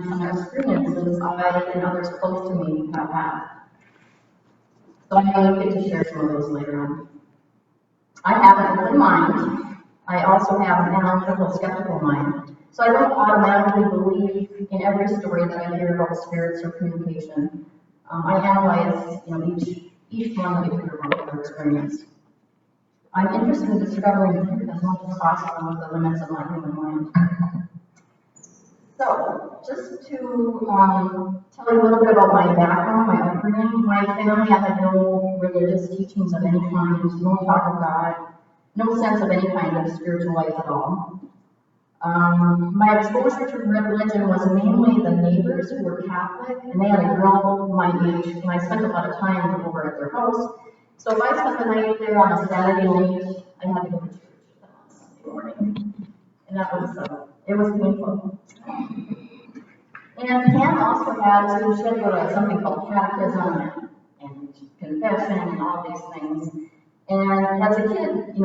and some experiences I and others close to me have had. So I'm going to get to share some of those later on. I have an open mind. I also have an analytical, skeptical mind. So I don't automatically believe in every story that I hear about spirits or communication. I analyze, each one that we hear about their experience. I'm interested in discovering truth as much as possible with the limits of my human mind. So, just to tell you a little bit about my background, my upbringing, my family, I had no religious teachings of any kind, no talk of God, no sense of any kind of spiritual life at all. My exposure to religion was mainly the neighbors who were Catholic, and they had a girl my age, and I spent a lot of time over at their house. So if I spent the night there on a Saturday night, I had to go to church on Sunday morning. And that was, it was painful. And Pam also she had to go to something called catechism and confession and all these things. And as a kid,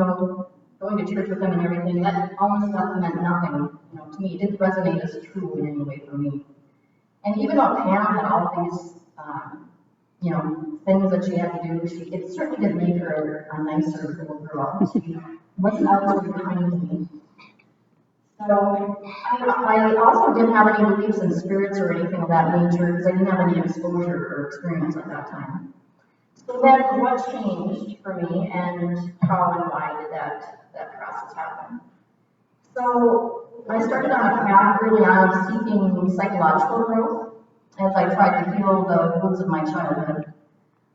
going to church with them and everything, that all this stuff meant nothing, to me. It didn't resonate as true in any way for me. And even though Pam had all these, things that she had to do, it certainly didn't make her a nicer little girl. She wasn't outwardly kind to me. So I also didn't have any beliefs in spirits or anything of that nature because I didn't have any exposure or experience at that time. So then what changed for me and how and why did that process happen? So I started on a path early on of seeking psychological growth as I tried to heal the wounds of my childhood.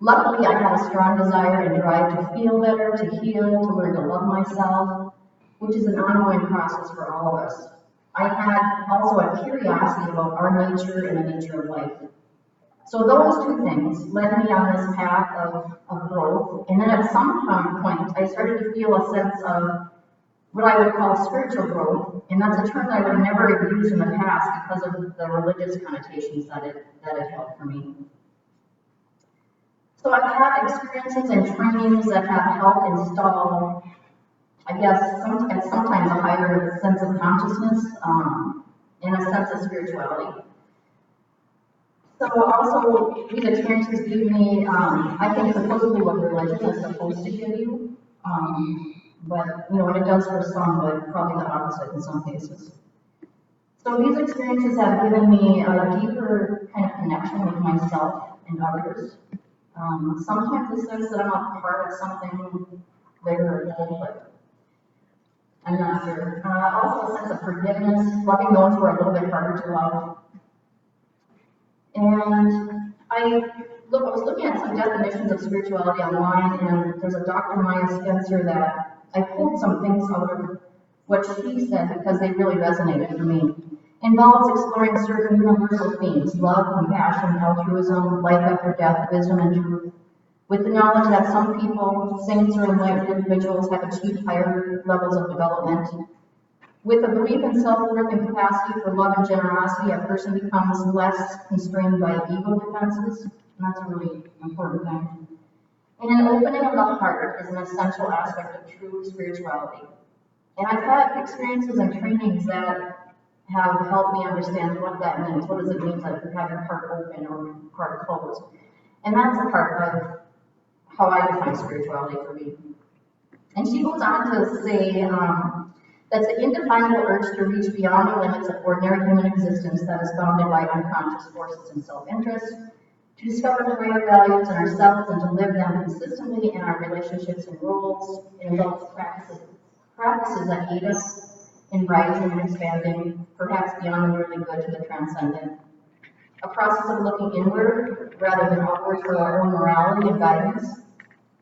Luckily, I had a strong desire and drive to feel better, to heal, to learn to love myself, which is an ongoing process for all of us. I had also a curiosity about our nature and the nature of life. So those two things led me on this path of growth, and then at some point, I started to feel a sense of what I would call spiritual growth, and that's a term that I would never have used in the past because of the religious connotations that it held for me. So I've had experiences and trainings that have helped install, I guess, sometimes a higher sense of consciousness and a sense of spirituality. So also, these experiences give me, I think, supposedly what religion is supposed to give you. But, and it does for some, but probably the opposite in some cases. So these experiences have given me a deeper kind of connection with myself and others. Sometimes the sense that I'm a part of something bigger or whole, but I'm not sure. Also a sense of forgiveness, loving those who are a little bit harder to love. And I was looking at some definitions of spirituality online, and there's a Dr. Maya Spencer that I pulled some things out of what she said because they really resonated for me. Involves exploring certain universal themes: love, compassion, altruism, life after death, wisdom, and truth. With the knowledge that some people, saints or enlightened individuals, have achieved higher levels of development. With a belief in self-worth and capacity for love and generosity, a person becomes less constrained by ego defenses, and that's a really important thing. And an opening of the heart is an essential aspect of true spirituality. And I've had experiences and trainings that have helped me understand what that means. What does it mean to have your heart open or heart closed? And that's a part of how I define spirituality for me. And she goes on to say, that's the indefinable urge to reach beyond the limits of ordinary human existence that is bounded by unconscious forces and self-interest, to discover higher values in ourselves and to live them consistently in our relationships and roles. It involves practices that aid us in rising and expanding, perhaps beyond the merely good to the transcendent. A process of looking inward rather than outward for our own morality and guidance.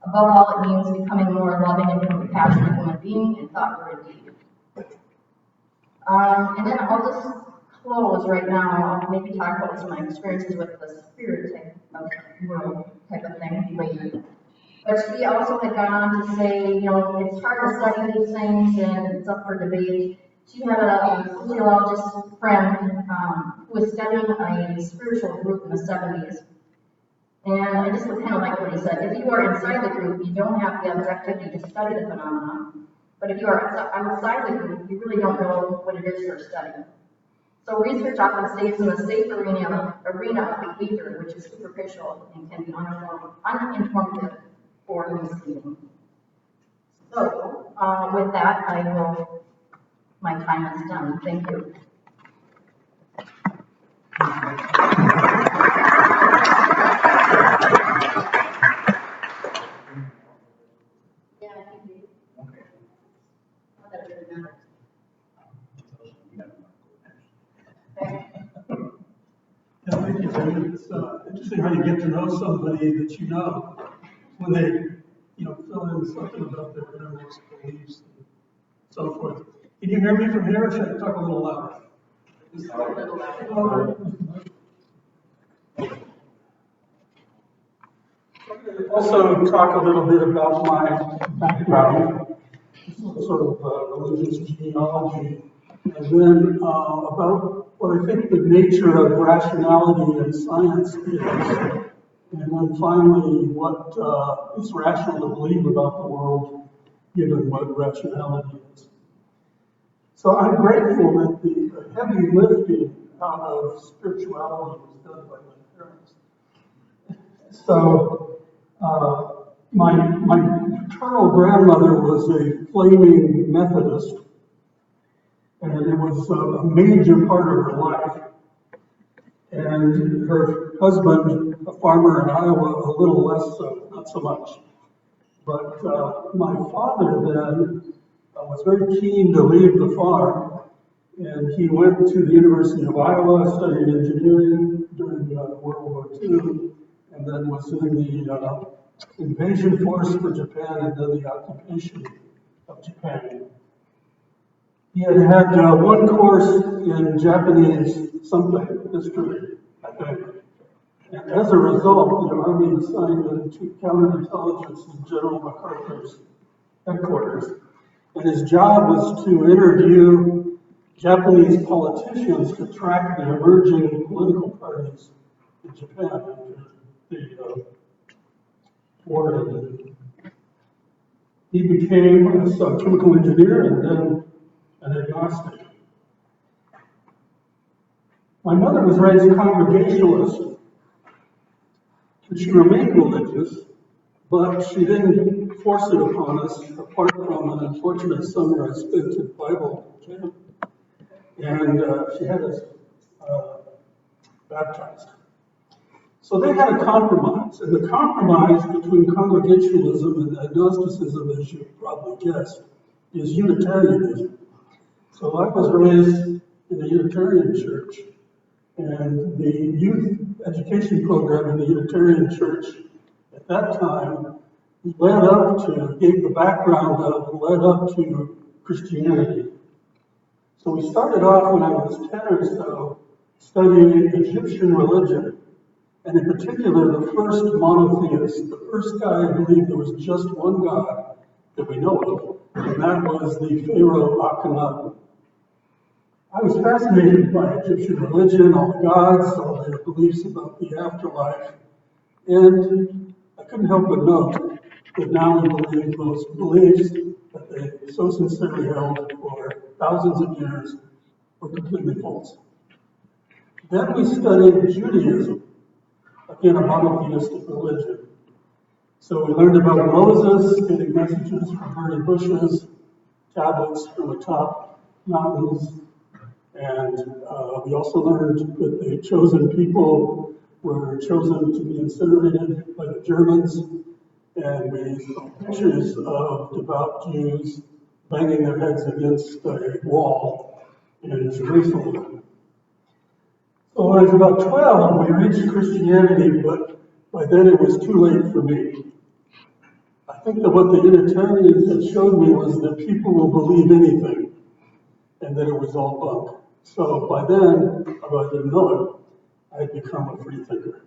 Above all, it means becoming more loving and compassionate human being and thoughtful indeed. And then I'll just close right now. I'll maybe talk about some of my experiences with the spirit type of world type of thing later. But she also had gone on to say, it's hard to study these things and it's up for debate. She had a sociologist friend who was studying a spiritual group in the 70s. And I just kind of like what he said. If you are inside the group, you don't have the objectivity to study the phenomenon. But if you are outside the group, you really don't know what it is you're studying. So research often stays in the safe arena of behavior, which is superficial and can be uninformative or misleading. So with that, my time is done. Thank you. Yeah, I think we. Okay. Not that it really matters. Yeah, thank you, David. It's interesting how you get to know somebody that you know when they, fill in something about their innermost beliefs and so forth. Can you hear me from here, or should I talk a little louder? Just a little louder. Also talk a little bit about my background, sort of religious genealogy, and then about what I think the nature of rationality and science is, and then finally what is rational to believe about the world, given what rationality is. So I'm grateful that the heavy lifting out of spirituality was done by my parents. So my paternal grandmother was a flaming Methodist, and it was a major part of her life. And her husband, a farmer in Iowa, a little less so, not so much. But my father then was very keen to leave the farm, and he went to the University of Iowa, studied engineering during World War II, and then was in the invasion force for Japan and then the occupation of Japan. He had one course in Japanese something, history, I think. And as a result, the Army assigned him to counterintelligence in General MacArthur's headquarters. And his job was to interview Japanese politicians to track the emerging political parties in Japan after the war ended. He became a chemical engineer and then an agnostic. My mother was raised Congregationalist, and she remained religious, but she didn't force it upon us, apart from an unfortunate summer I spent in Bible camp, and she had us baptized. So they had a compromise, and the compromise between Congregationalism and agnosticism, as you probably guessed, is Unitarianism. So I was raised in a Unitarian church, and the youth education program in the Unitarian church at that time gave the background of, led up to Christianity. So we started off when I was 10 or so studying Egyptian religion, and in particular the first monotheist, the first guy who believed there was just one God that we know of, and that was the Pharaoh Akhenaten. I was fascinated by Egyptian religion, all the gods, all their beliefs about the afterlife, and I couldn't help but note that now we believe those beliefs that they so sincerely held for thousands of years were completely false. Then we studied Judaism, again a monotheistic religion. So we learned about Moses getting messages from burning bushes, tablets from atop mountains, and we also learned that the chosen people were chosen to be incinerated by the Germans, and we saw pictures of devout Jews banging their heads against a wall in Jerusalem. So when I was about 12, we reached Christianity, but by then it was too late for me. I think that what the Unitarians had showed me was that people will believe anything, and that it was all bunk. So by then, although I didn't know it, I had become a freethinker.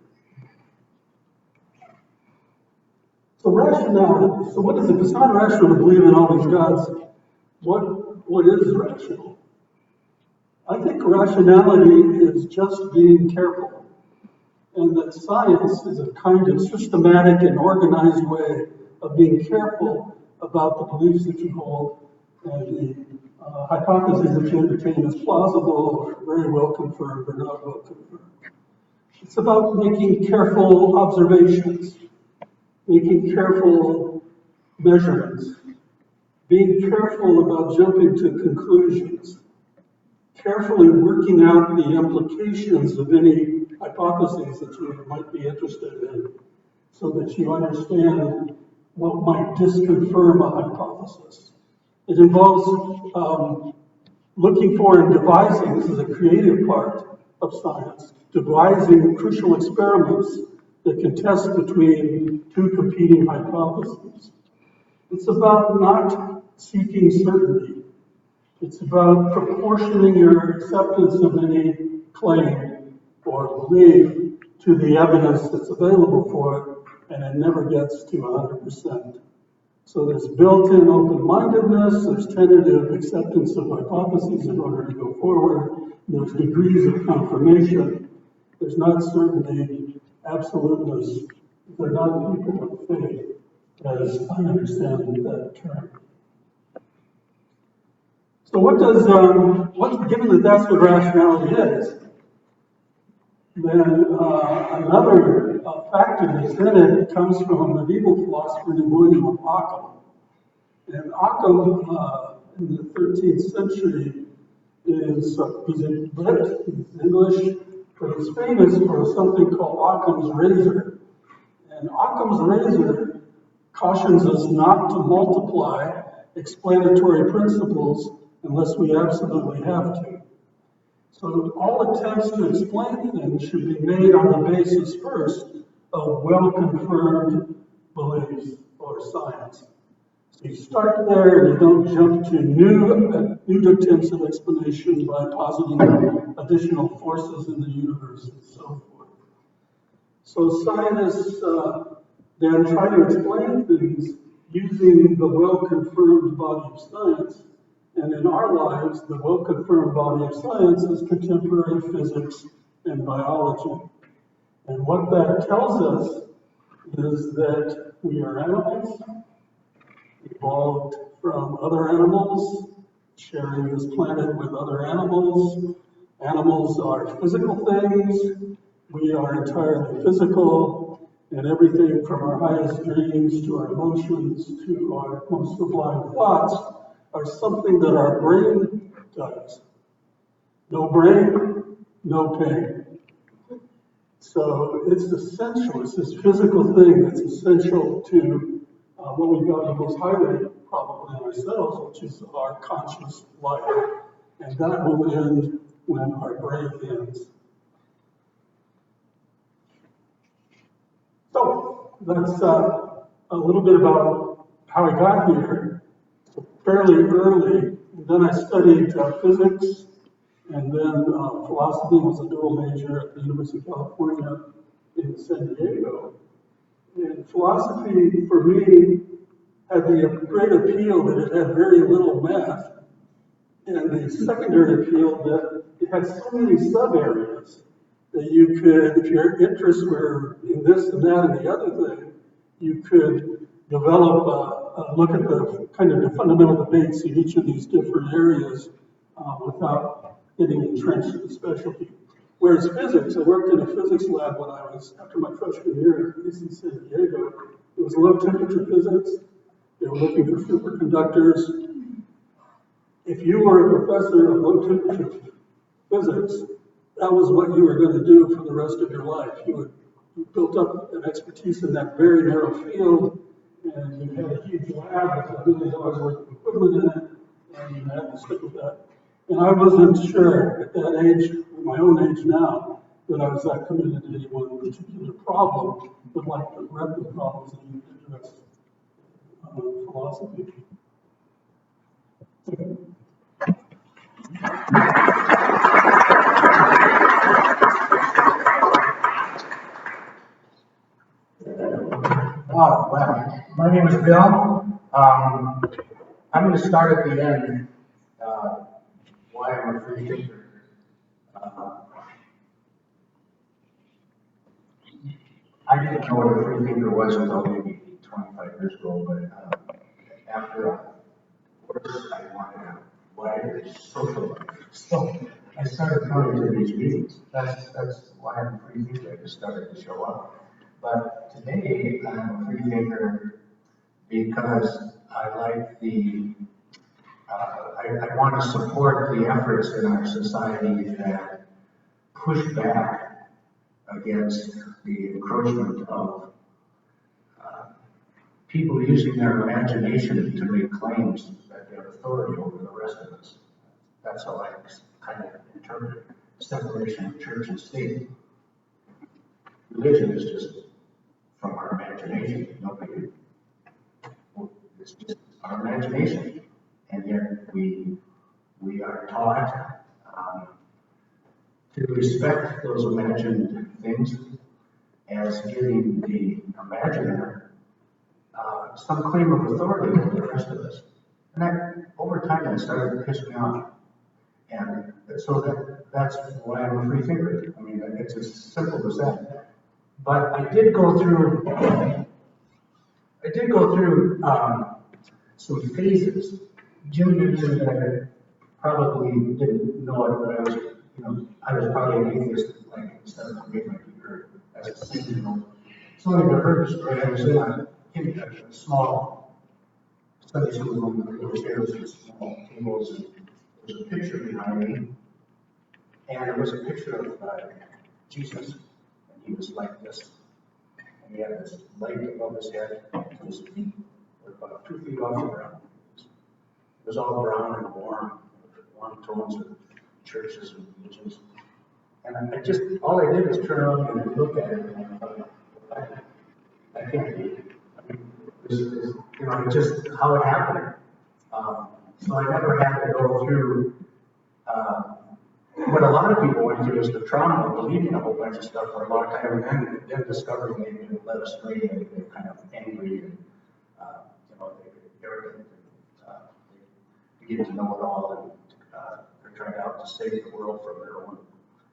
So rationality. So what is it? If it's not rational to believe in all these gods, what is rational? I think rationality is just being careful, and that science is a kind of systematic and organized way of being careful about the beliefs that you hold and the hypotheses that you entertain as plausible or very well confirmed or not well confirmed. It's about making careful observations, making careful measurements, being careful about jumping to conclusions, carefully working out the implications of any hypotheses that you might be interested in so that you understand what might disconfirm a hypothesis. It involves looking for and devising, this is a creative part of science, devising crucial experiments that can test between two competing hypotheses. It's about not seeking certainty. It's about proportioning your acceptance of any claim or belief to the evidence that's available for it, and it never gets to 100%. So there's built-in open-mindedness, there's tentative acceptance of hypotheses in order to go forward, there's degrees of confirmation, there's not certainty, absoluteness, they're not people of faith, as I understand that term. So given that that's what rationality is, then another factor that's in it comes from a medieval philosopher named William of Ockham. And Ockham, in the 13th century, he's a Brit, he's English, but he's famous for something called Occam's razor. And Occam's razor cautions us not to multiply explanatory principles unless we absolutely have to. So all attempts to explain things should be made on the basis first of well-confirmed beliefs or science. So you start there and you don't jump to new attempts at explanation by positing additional forces in the universe and so forth. So scientists then try to explain things using the well-confirmed body of science. And in our lives, the well-confirmed body of science is contemporary physics and biology. And what that tells us is that we are animals, evolved from other animals, sharing this planet with other animals. Animals are physical things. We are entirely physical, and everything from our highest dreams to our emotions to our most sublime thoughts are something that our brain does. No brain, no pain. So it's essential, it's this physical thing that's essential to what we value most highly probably in ourselves, which is our conscious life. And that will end when our brain ends. So that's a little bit about how I got here. So fairly early, then I studied physics, and then philosophy was a dual major at the University of California in San Diego. And philosophy, for me, had the great appeal that it had very little math, and the secondary appeal that it had so many sub-areas that you could, if your interests were in this and that and the other thing, you could develop a look at the kind of the fundamental debates in each of these different areas without getting entrenched in specialty. Whereas physics, I worked in a physics lab when I was, after my freshman year at UC San Diego. It was low temperature physics. They were looking for superconductors. If you were a professor of low temperature physics, that was what you were going to do for the rest of your life. You built up an expertise in that very narrow field, and you had a huge lab with $1 million worth of equipment in it, and you had to stick with that. And I wasn't sure at that age, at my own age now, that I was that committed to any one particular problem, but like the breadth of problems that you address philosophy. Well, my name is Bill. I'm going to start at the end, why I'm a free thinker. I didn't know what a free thinker was until maybe 25 years ago, but after a course I wanted to wider social life. So I started coming to these meetings. That's why I'm a free thinker. I just started to show up. But today I'm a free thinker because I like I want to support the efforts in our society that push back against the encroachment of people using their imagination to make claims that they have authority over the rest of us. That's how I kind of interpret separation of church and state. Religion is just from our imagination. Nobody, it's just our imagination. And yet we are taught to respect those imagined things as giving the imaginer some claim of authority over the rest of us. And that, over time, that started to piss me off. And so that's why I'm a free thinker. I mean, it's as simple as that. But I did go through some phases. Jim mentioned that I probably didn't know it, but I was probably an atheist, like, seventh grade, like you heard, as a 16-year-old. So I heard the story. I was in a small study school room with little chairs and small tables, and there was a picture behind me, and it was a picture of Jesus, and he was like this, and he had this light above his head, and his feet were about 2 feet off the ground. It was all brown and warm tones of churches and religions. And all I did was turn around and look at it, and I thought, I can't believe it. I mean, it's just how it happened. So I never had to go through what a lot of people went through, is the trauma of believing a whole bunch of stuff for a long time, and then discovering they've been led astray, and they're kind of angry, and they get arrogant, and they begin to know it all, and they're trying out to save the world from their own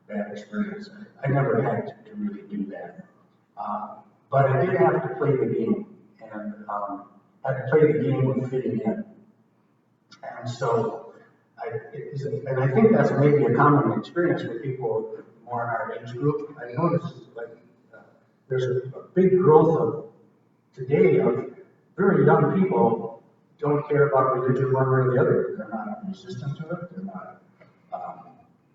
bad experience. I never had to really do that. But I did have to play the game, and I had to play the game of fitting in. And so, I think that's maybe a common experience for people more in our age group. I noticed there's a big growth of today of very young people don't care about religion one way or the other. They're not resistant to it. They're not.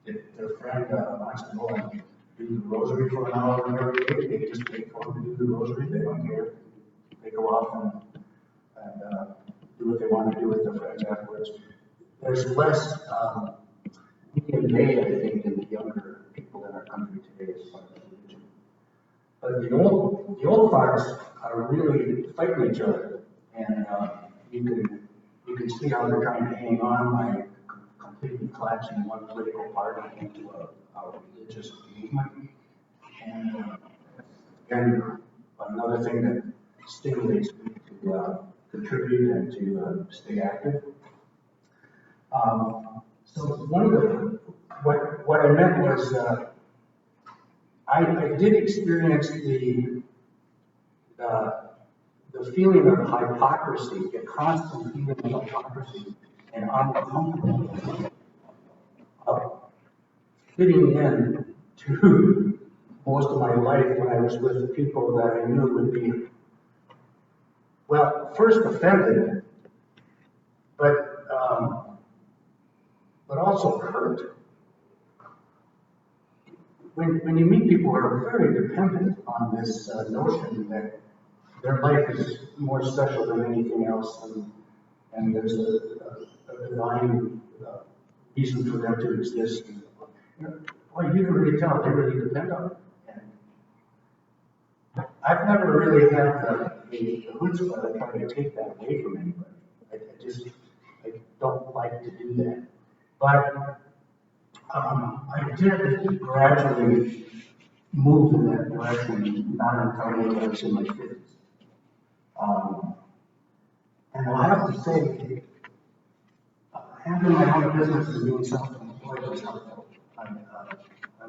If their friend wants to go and do the rosary for an hour every day, they just wait for them to do the rosary. They don't care. They go off and do what they want to do with their friends afterwards. There's less me and they, I think, in the younger people in our country today as far as religion. But the old farts are really fighting each other, and you can see how they're trying to hang on by completely collapsing one political party into a religious movement. And again, another thing that stimulates me to contribute and to stay active. So one of what I meant was I did experience the feeling of hypocrisy, the constant feeling of hypocrisy and uncomfortable of fitting in to most of my life when I was with people that I knew would be, well, first offended, but also hurt. When you meet people who are very dependent on this notion that their life is more special than anything else, and there's a divine reason for them to exist. Boy, you can really tell they really depend on it. And I've never really had the chutzpah to try to take that away from anybody. I don't like to do that. But I did gradually move in that direction, not until I was in my 50s. And I have to say, having my own business and being self-employed was helpful. I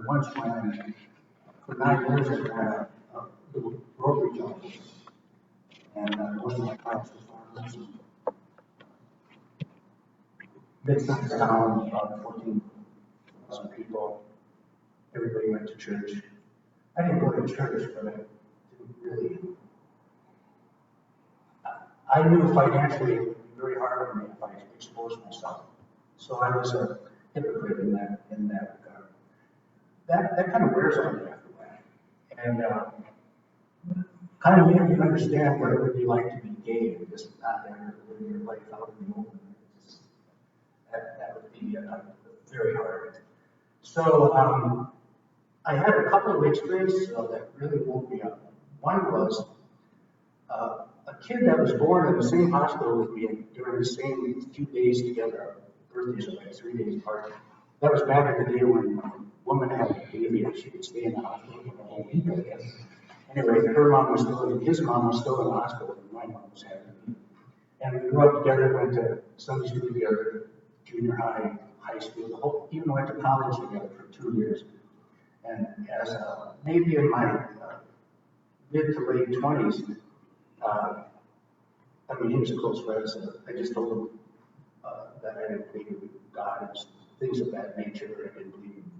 once ran, for 9 years, I ran a little brokerage office, and most of my clients were farmers. mid-sized town, about 14,000 people. Everybody went to church. I didn't go to church, but I didn't really. I knew financially it would be very hard for me if I exposed myself. So I was a hypocrite in that regard. That kind of wears on me after that. And kind of made me understand what it would be like to be gay and just not ever live your life out in the open. That would be very hard. So I had a couple of experiences that really woke me up. One was a kid that was born in the same hospital with me during the same few days together. Birthdays are like 3 days apart. That was back in the day when a woman had a baby and she could stay in the hospital for a whole week, I guess. Anyway, her mom was still, his mom was still in the hospital, and my mom was having me. And we grew up together, went to Sunday school together, junior high, high school, the whole, even went to college together for 2 years. And as maybe in my mid to late 20s, I mean, he was a close friend, so I just told him that I didn't believe in God and things of that nature. I didn't believe in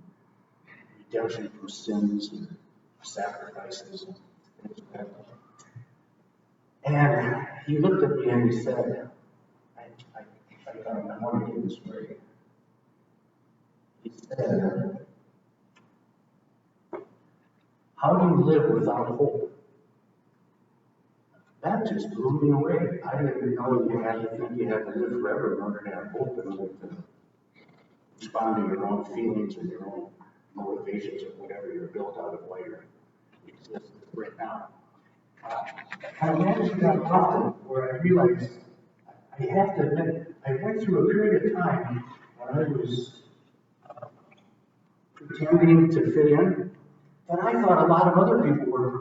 redemption from sins and sacrifices and things like that. And he looked at me and he said, I want to get this straight. He said, how do you live without hope? That just blew me away. I didn't know you had to think you had to live forever in order to have hope in order to respond to your own feelings and your own motivations or whatever you're built out of why you exist right now. I managed that often where I realized I have to admit, I went through a period of time when I was pretending to fit in, and I thought a lot of other people were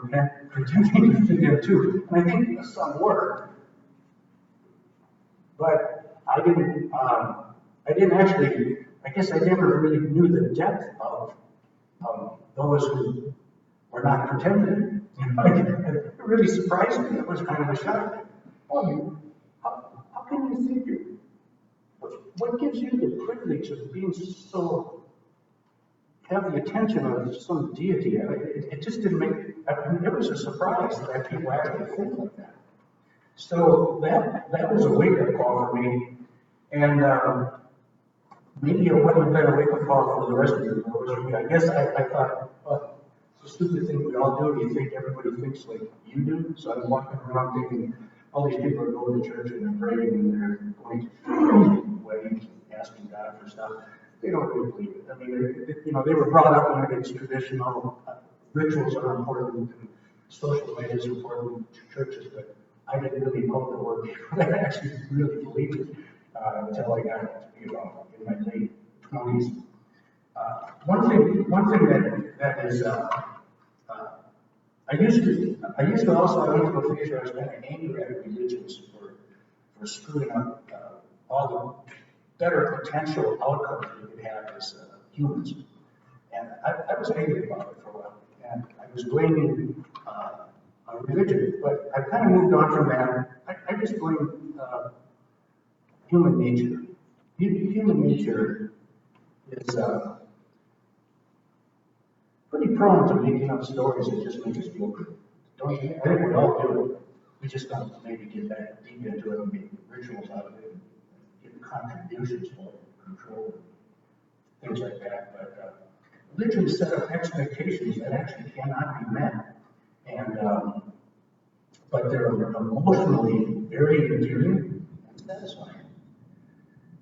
pretending to fit in too. And I think some were. But I didn't actually, I guess I never really knew the depth of those who were not pretending. It really surprised me. It was kind of a shock. Oh, how can you think you? What gives you the privilege of being so, have the attention of some deity? It just didn't make, it was a surprise that people actually think like that. So that was a wake-up call for me. And maybe it wouldn't have been a wake-up call for the rest of you. I guess I thought, well, it's a stupid thing we all do. You think everybody thinks like you do. So I'm walking around thinking, all these people are going to church and they're praying and they're going to weddings and asking God for stuff. They don't really believe it. I mean, they were brought up in it's traditional. Rituals are important and social life is important to churches, but I didn't really know there were people that actually really believed it until I got to be about in my late 20s. One thing that is, I used to also, I went through a phase where I was kind of angry at religions for screwing up all the better potential outcomes we could have as humans. And I was angry about it for a while. And I was blaming religion, but I kind of moved on from that. I just blame human nature. Human nature is pretty prone to making up stories that just make us feel good. Don't you? I think we all do. We just don't maybe get that deep into it and make rituals out of it and give contributions for it, control it, things like that. But religion set up expectations that actually cannot be met. And but they're emotionally very endearing and satisfying.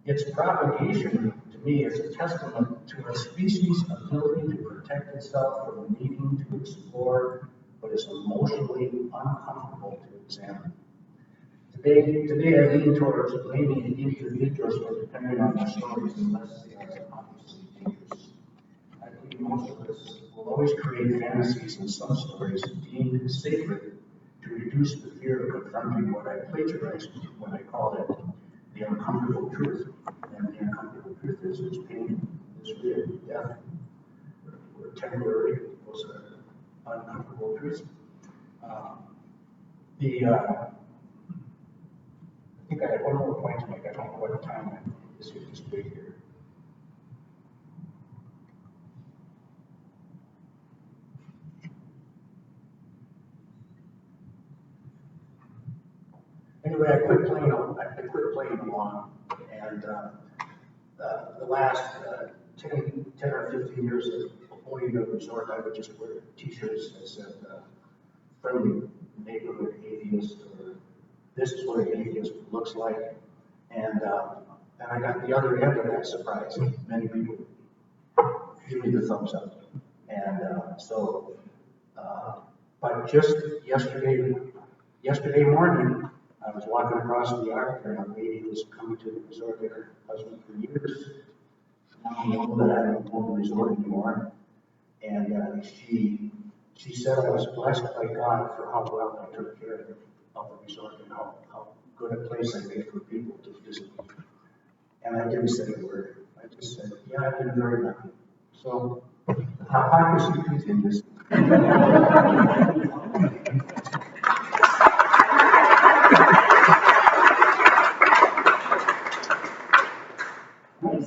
Its propagation, to me, is a testament to a species' ability to protect itself from needing to explore what is emotionally uncomfortable to examine. Today I lean towards blaming individuals for depending on their stories unless they are obviously dangerous. I believe most of us will always create fantasies and some stories deemed sacred to reduce the fear of confronting what I plagiarized when I called it the uncomfortable truth. And the uncomfortable truth is pain is real, death. We're temporary, those are uncomfortable truths. I think I had one more point to make. I don't know what time This is just wait here. Anyway, I quit playing along, and the last 10 or 15 years of owning a resort, I would just wear t-shirts that said friendly neighborhood atheist, or this is what an atheist looks like. And I got the other end of that surprise. Many people give me the thumbs up. And but just yesterday morning, I was walking across the yard, and a lady was coming to the resort with her husband for years. Now I know that I don't own the resort anymore. And she said I was blessed by God for how well I took care of the resort and how good a place I made for people to visit. And I didn't say a word. I just said, yeah, I've been very lucky. So hypocrisy continues.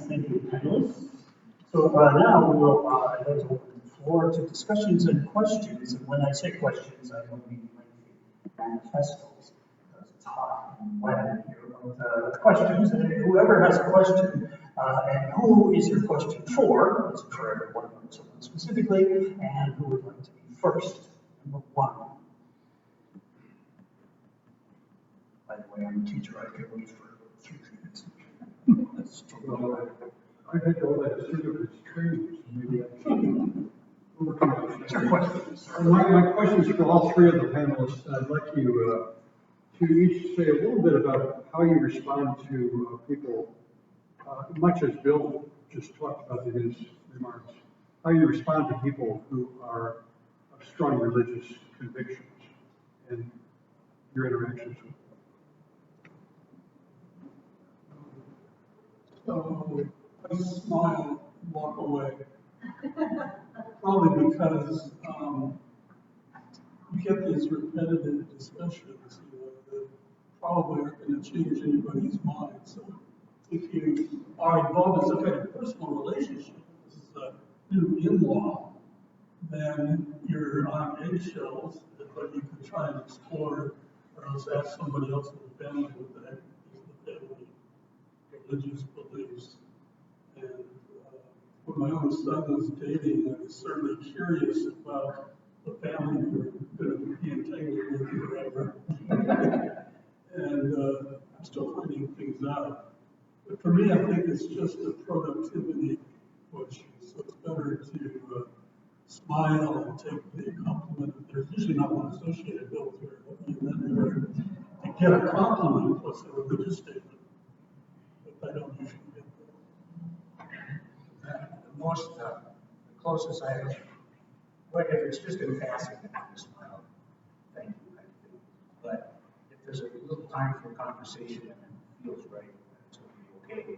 Thank you, panelists. So now we will I'd like to open the floor to discussions and questions. And when I say questions, I don't mean lengthy manifestos, because it's hot and wet in here. But questions, and whoever has a question, and who is your question for? Is it for everyone or someone specifically? And who would like to be first? Number one. By the way, I'm a teacher. I can wait for 3 minutes. That's true. I think all that is sort of is training, so maybe I can overcome my questions. My question is for all three of the panelists. I'd like you to each say a little bit about how you respond to people, much as Bill just talked about in his remarks, how you respond to people who are of strong religious convictions and your interactions with them. So I smile, walk away. Probably because you get these repetitive discussions, that probably aren't going to change anybody's mind. So if you are involved in some kind of personal relationship, this is a new in-law, then you're on eggshells, but you can try and explore, or else ask somebody else in the family what the heck is the family religious beliefs. And when my own son was dating, I was certainly curious about the family we were going to be entangled with forever. And I'm still finding things out. But for me, I think it's just a productivity push. So it's better to smile and take the compliment. There's usually not one associated bill with her. And then to get a compliment plus a religious statement. But I don't usually get that. The closest I have, but if it's just in passing, then I just smile. Thank you, kind of thing. But if there's a little time for conversation and it feels right, it's going to be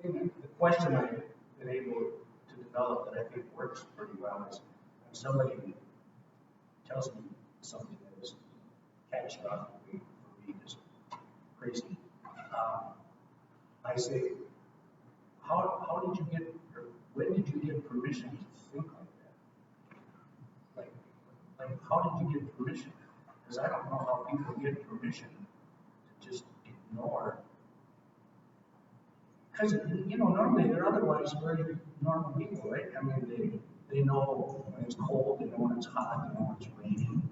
okay. The question I've been able to develop that I think works pretty well is when somebody tells me something that is catastrophic for me, is crazy. I say, how did you get, or when did you get permission to think like that? Like how did you get permission? Because I don't know how people get permission to just ignore. Because, normally they're otherwise very normal people, right? I mean, they know when it's cold, they know when it's hot, they know when it's raining,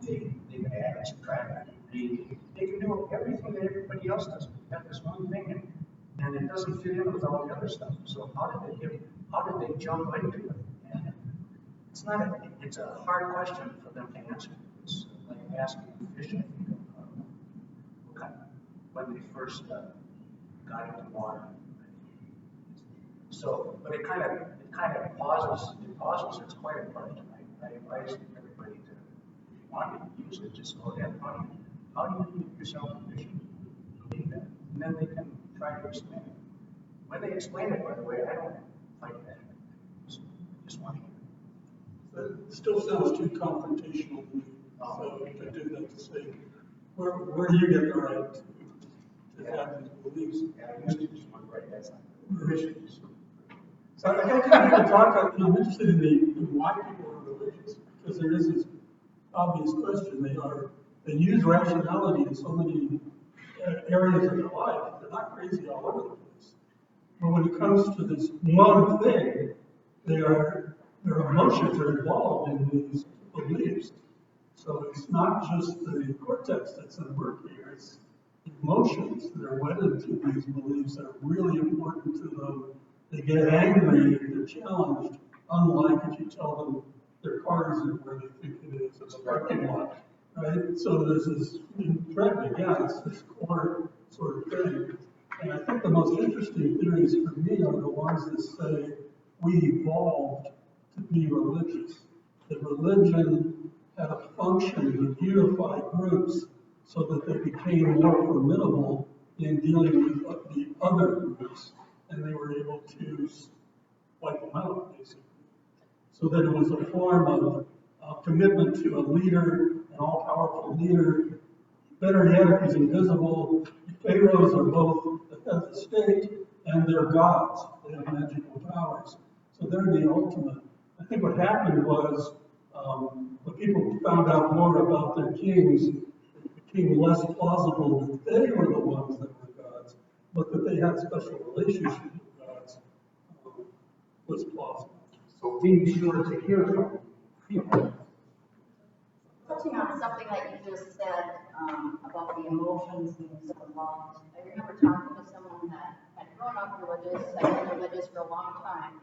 they can add and subtract. They can do everything that everybody else does. They have this one thing, and it doesn't fit in with all the other stuff. So how did they jump into it? And it's a hard question for them to answer. It's like asking a fish, I think, when they first got into water. So, but it kind of pauses. It pauses. It's quite a question. I advise everybody to, if you want to use it, just go ahead. How do you keep yourself efficient? And then they can try to explain it. When they explain it, by the way, I don't fight that. I just want to hear it. It still sounds too confrontational to me. So I do that to say, where do you get the right to that have these beliefs. Yeah, I used to use one, right, that's not. So I kind of talk, I'm interested in why people are religious, because there is this obvious question. They use rationality in so many areas of their life. They're not crazy all over the place. But when it comes to this one thing, their emotions are involved in these beliefs. So it's not just the cortex that's at work here, it's emotions that are wedded to these beliefs that are really important to them. They get angry, they're challenged, unlike if you tell them their car isn't where they think it is, it's a parking lot, right? So there's this threat, yeah, it's this core sort of thing. And I think the most interesting theories for me are the ones that say we evolved to be religious. That religion had a function to unify groups so that they became more formidable in dealing with the other groups, and they were able to wipe them out, basically. So that it was a form of commitment to a leader, an all-powerful leader. Better yet, it was invisible. Pharaohs are both the head of the state and they're gods. They have magical powers. So they're the ultimate. I think what happened was when people found out more about their kings, it became less plausible that they were the ones that were gods, but that they had special relationships with gods was plausible. So being sure to hear from people. Touching on something that you just said about the emotions being so involved, I remember talking to someone that had grown up religious, had been religious for a long time,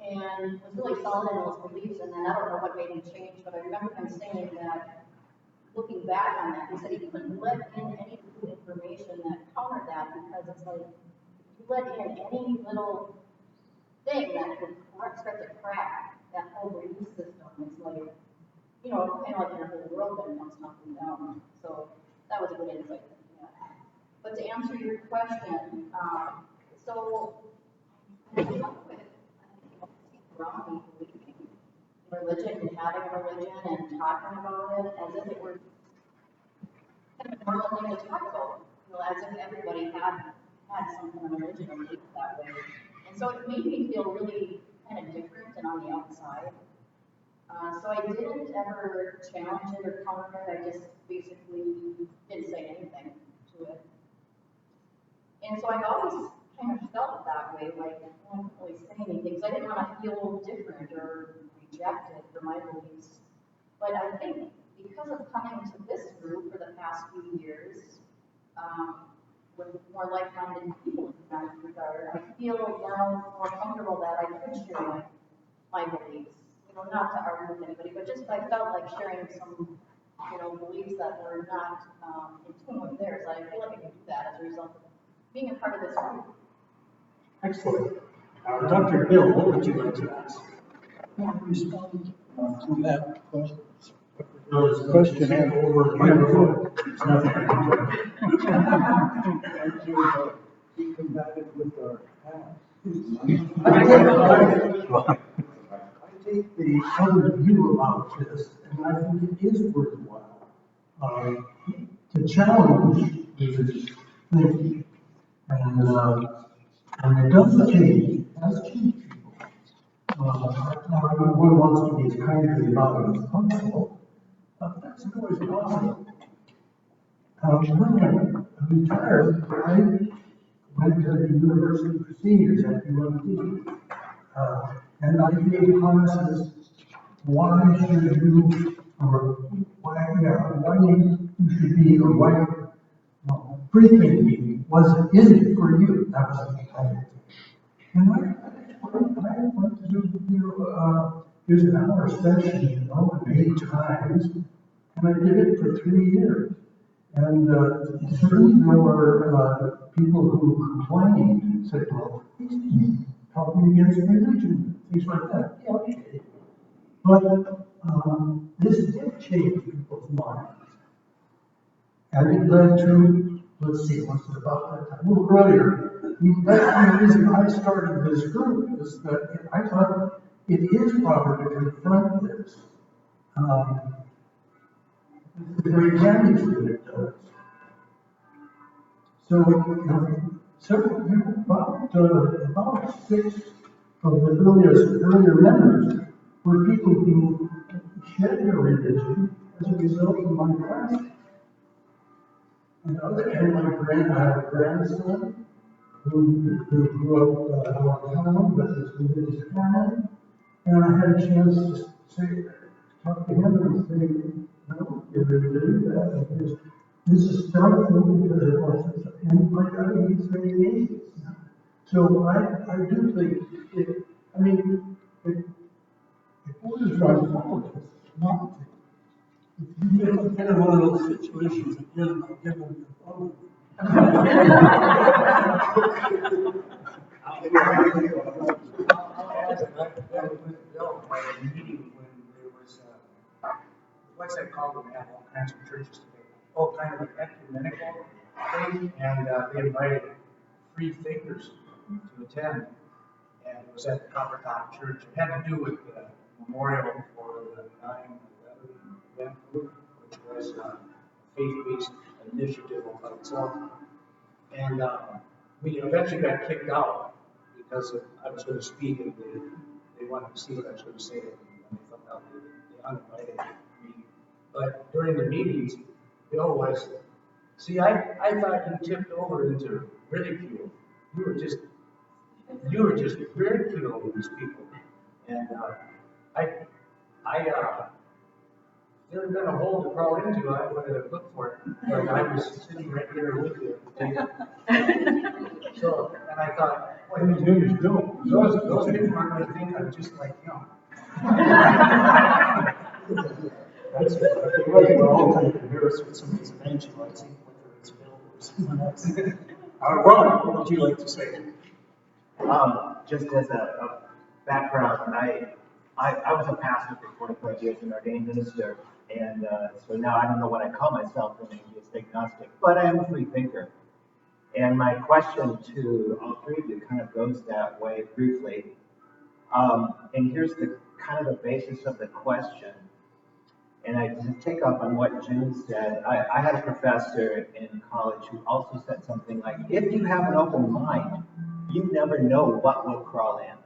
and was really solid in those beliefs, and then I don't know what made him change, but I remember him saying that, looking back on that, he said he couldn't let in any new information that countered that, because it's like, if you let in any little thing that could start to crack that whole belief system, it's like, you know, kind of like your whole world then comes tumbling down. So that was a good insight. Yeah. But to answer your question, so I grew up with around me believing in religion and having a religion and talking about it as if it were kind of a normal thing to talk about. You know, as if everybody had some kind of religion or believed that way. And so it made me feel really kind of different and on the outside. So I didn't ever challenge it or counter it. I just basically didn't say anything to it. And so I've always kind of felt that way, like I couldn't really say anything because I didn't want to feel different or rejected for my beliefs. But I think because of coming to this group for the past few years, with more like-minded people in that regard, I feel now more comfortable that I could share my beliefs. You know, not to argue with anybody, but just I felt like sharing some, you know, beliefs that were not in tune with theirs. I feel like I can do that as a result of being a part of this group. Excellent. Dr. Bill, what would you like to ask? Respond to that question. Question and over the microphone. It's nothing I can do. And to be combative with our past. I take the other view about this, and I think it is worthwhile to challenge this thinking. And it does change, it does change people. Now, everyone wants to be as kindly about it as possible, but that's not always possible. When I retired, I went to the University for Seniors at UMD. And I gave classes, why should you, or why you should be, or why, Freethinking isn't for you. That was the title. And I went to do, there's an hour session, 8 times, and I did it for 3 years. And certainly there were people who complained and said, well, he's talking against religion, things like that. Yeah, okay. But this did change people's minds. And it led to, let's see, what's it about that time? A little earlier. That's the reason I started this group, is that I thought it is proper to confront this. The great damage that it does. So, several, about six of the earlier members were people who shed their religion as a result of my class. And I have a grandson who grew up downtown with his religious family, and I had a chance to talk to him and say, no, you're really that, because this is startling because it wasn't, and my God, he's very amazing. So I do think it borders on politics, not. If you get in one of those situations again, I'll give them your phone. Meeting when there was, what's that called, when they have all kinds of churches together? Oh, kind of an ecumenical thing, and they invited Freethinkers to attend, and it was at the Copper Top Church. It had to do with the memorial for the 9/11 event, which was a faith-based initiative of itself. And we eventually got kicked out because I was going to speak, and they wanted to see what I was going to say, and they found out they uninvited me. But during the meetings, Bill was, see, I thought you tipped over into ridicule. You were just ridiculing these people. And there had been a hole to crawl into. I would have looked for it, but I was sitting right there with you. So, and I thought, boy, those people aren't going to think I'm just like him. That's it. I feel like we're all kind of embarrassed with somebody's evangelizing, whether it's Bill or someone else. Ron, what would you like to say? Just as a background, I was a pastor for 25 years, an ordained minister, and so now I don't know what I call myself, an atheist agnostic, but I am a free thinker. And my question to all three of you kind of goes that way briefly. And here's the kind of the basis of the question. And I just take up on what June said. I had a professor in college who also said something like, if you have an open mind, you never know what will crawl in.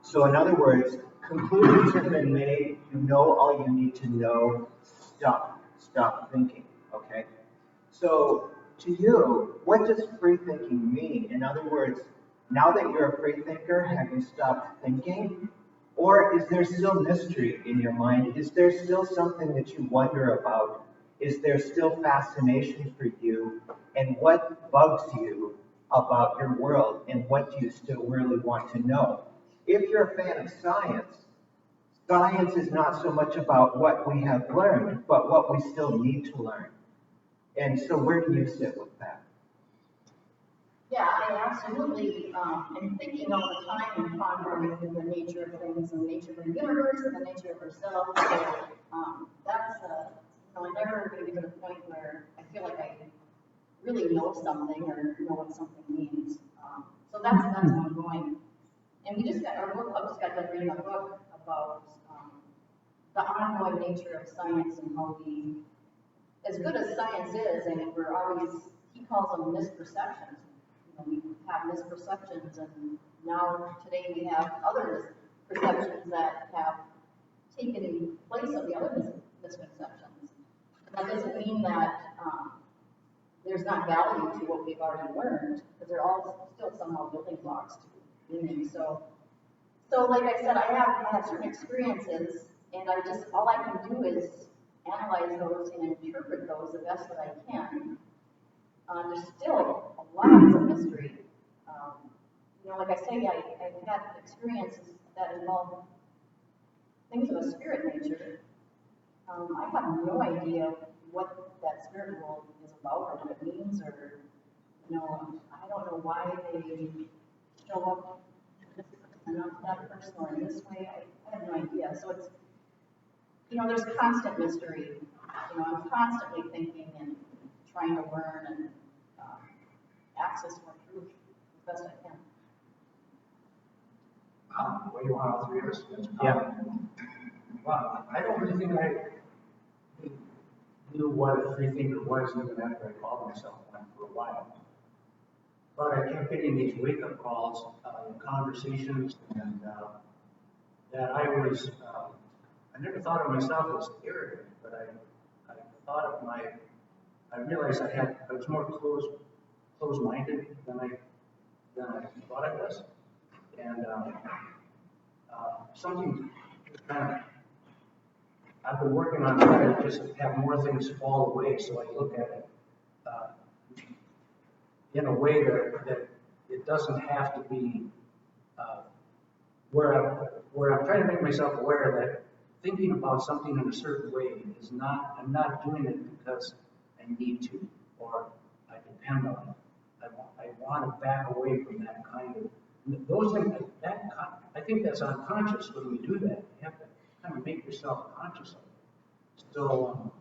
So in other words, conclusions have been made, you know all you need to know, stop thinking, okay? So to you, what does free thinking mean? In other words, now that you're a free thinker, have you stopped thinking? Or is there still mystery in your mind? Is there still something that you wonder about? Is there still fascination for you? And what bugs you about your world? And what do you still really want to know? If you're a fan of science, science is not so much about what we have learned, but what we still need to learn. And so where do you sit with that? Yeah, I absolutely am thinking all the time and pondering the nature of things and the nature of the universe and the nature of ourselves. So that's, I'm never going to get to the point where I feel like I really know something or know what something means. So that's ongoing. And we just got our book club just got done reading a book about the ongoing nature of science and how we, as good as science is, and we're always, he calls them misperceptions. We have misperceptions, and now today we have other perceptions that have taken place of the other misconceptions. That doesn't mean that there's not value to what we've already learned, because they're all still somehow building blocks to meaning. So like I said, I have certain experiences, and all I can do is analyze those and interpret those the best that I can. There's still a lot of mystery. Like I say, I've had experiences that involve things of a spirit nature. I have no idea what that spirit world is about or what it means, or I don't know why they show up and not that person or in this way. I have no idea. So it's there's constant mystery. I'm constantly thinking and trying to learn and access more truth as best I can. Well, you want all three of us? Yeah. Well, I don't really think I knew what a free thinker was even after I called myself one for a while. but I kept getting these wake-up calls in conversations, and that I was, I never thought of myself as arrogant, but I thought of I realized I was more closed-minded than I thought I was. And something kind of, I've been working on trying to just have more things fall away, so I look at it in a way that it doesn't have to be where I'm trying to make myself aware that thinking about something in a certain way is not, I'm not doing it because I need to or I depend on it. I want to back away from that kind of, those things, I think that's unconscious when we do that. You have to kind of make yourself conscious of it. So,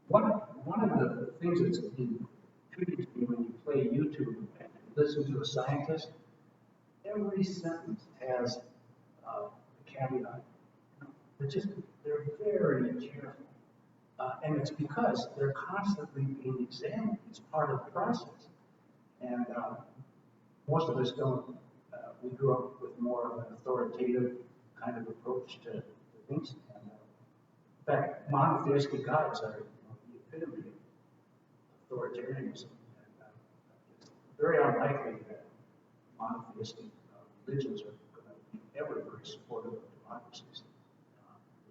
one of the things that's intriguing to me when you play YouTube and listen to a scientist, every sentence has a caveat. They're very careful. And it's because they're constantly being examined. It's part of the process. And most of us don't, we grew up with more of an authoritative kind of approach to things. And, in fact, monotheistic gods are the epitome of authoritarianism. And it's very unlikely that monotheistic religions are going to be ever very supportive of democracies,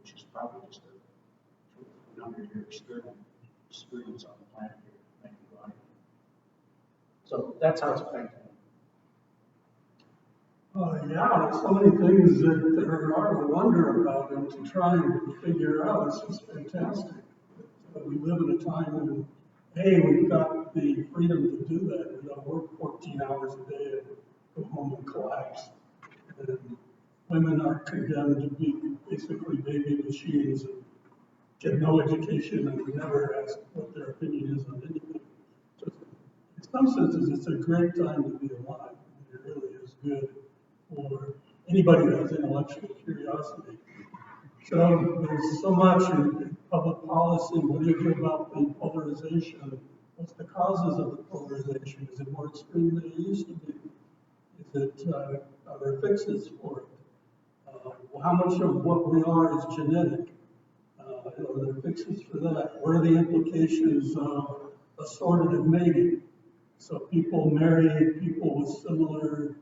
which is probably just a 200-year experience on the planet here. So that's how it's affecting me. Yeah, so many things that there are to wonder about and to try and figure out. It's just fantastic. We live in a time when, hey, we've got the freedom to do that. We don't work 14 hours a day and go home and collapse. And women are condemned to be basically baby machines and get no education and never ask what their opinion is on anything. Just, in some senses, it's a great time to be alive. It really is good for anybody that has intellectual curiosity. So there's so much in public policy. What do you do about the polarization? What's the causes of the polarization? Is it more extreme than it used to be? Is it, are there fixes for it? How much of what we are is genetic? Are there fixes for that? What are the implications of assortative mating? So people marry people with similar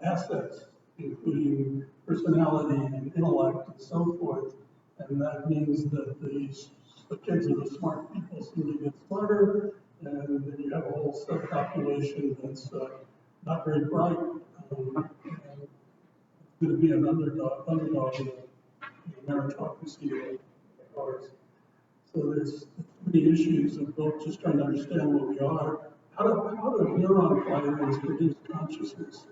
assets, including personality and intellect and so forth. And that means that the kids of the smart people seem to get smarter, and then you have a whole subpopulation that's not very bright. And it's going to be an underdog in the meritocracy of ours. So there's many issues of both just trying to understand what we are. How do neuron firings produce consciousness?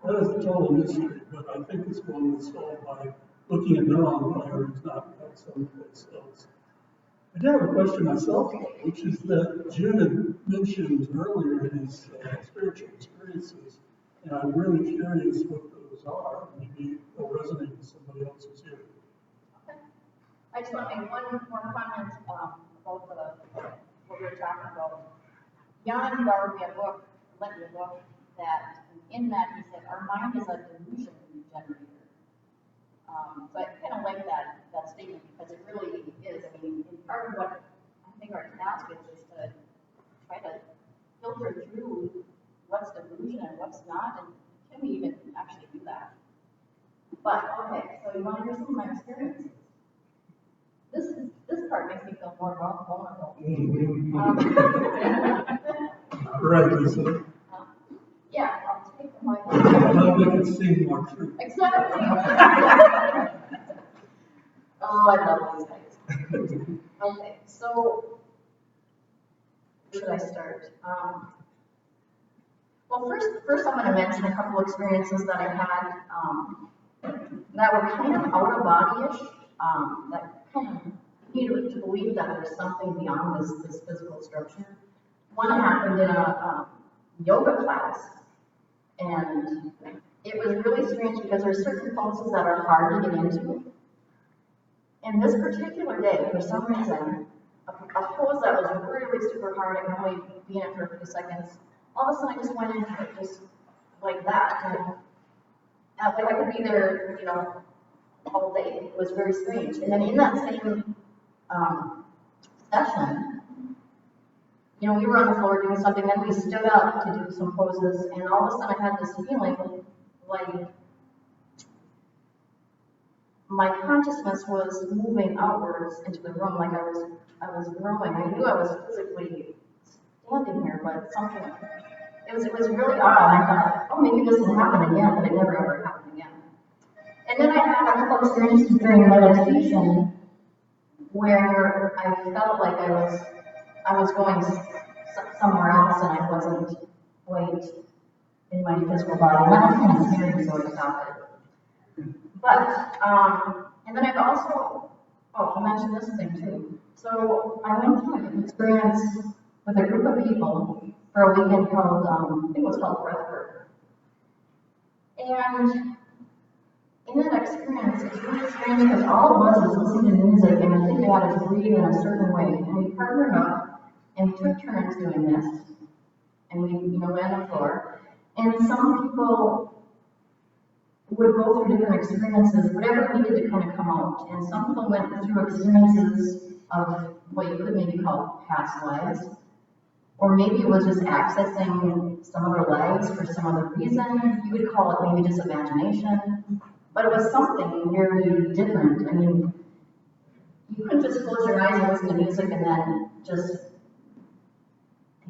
That is a total mystery, but I think it's one that's solved by looking at neuron firings, not someplace else. I did have a question myself, which is that June had mentioned earlier his spiritual experiences, and I'm really curious what those are. Maybe they'll resonate with somebody else who's here. Okay. I just want to make one more comment about what we were talking about. Jan borrowed me a book, lent me a book, that in that he said, our mind is a delusion generator. So I kind of like that statement because it really is. I mean, part of what I think our task is to try to filter through what's delusion and what's not, and can we even actually do that? But okay, so you want to hear some of my experiences? This part makes me feel more vulnerable. Right, Lisa. Yeah, I'll take the mic. I'll make it seem more true. Exactly. Oh, I love these guys. Okay, so where should I start? Well, first I'm going to mention a couple experiences that I had that were kind of out of body-ish. That kind of needed to believe that there's something beyond this physical structure. One happened in a yoga class, and it was really strange because there's certain poses that are hard to get into. And this particular day, for some reason, a pose that was really super hard. I could only be in it for a few seconds. All of a sudden, I just went into it, just like that. And like I could be there, all day. It was very strange. And then in that same session, we were on the floor doing something, then we stood up to do some poses, and all of a sudden I had this feeling like my consciousness was moving outwards into the room, like I was growing. I knew I was physically standing here, but something, it was really odd. I thought, oh, maybe this will happen again, but it never ever happened again. And then I had a couple experiences during meditation where I felt like I was going somewhere else and I wasn't quite in my physical body. And that was kind of scary, so I stopped it. But, and then I've also, I'll mention this thing too. So I went through an experience with a group of people for a weekend called, I think it was called Breathwork. And in that experience, it's really strange because all it was listening to music and I think you had to breathe in a certain way. And we partnered up and we took turns doing this. And we, went on the floor. And some people would go through different experiences, whatever needed to kind of come out. And some people went through experiences of what you could maybe call past lives. Or maybe it was just accessing some other lives for some other reason. You would call it maybe just imagination. But it was something very different. I mean, you couldn't just close your eyes and listen to music and then just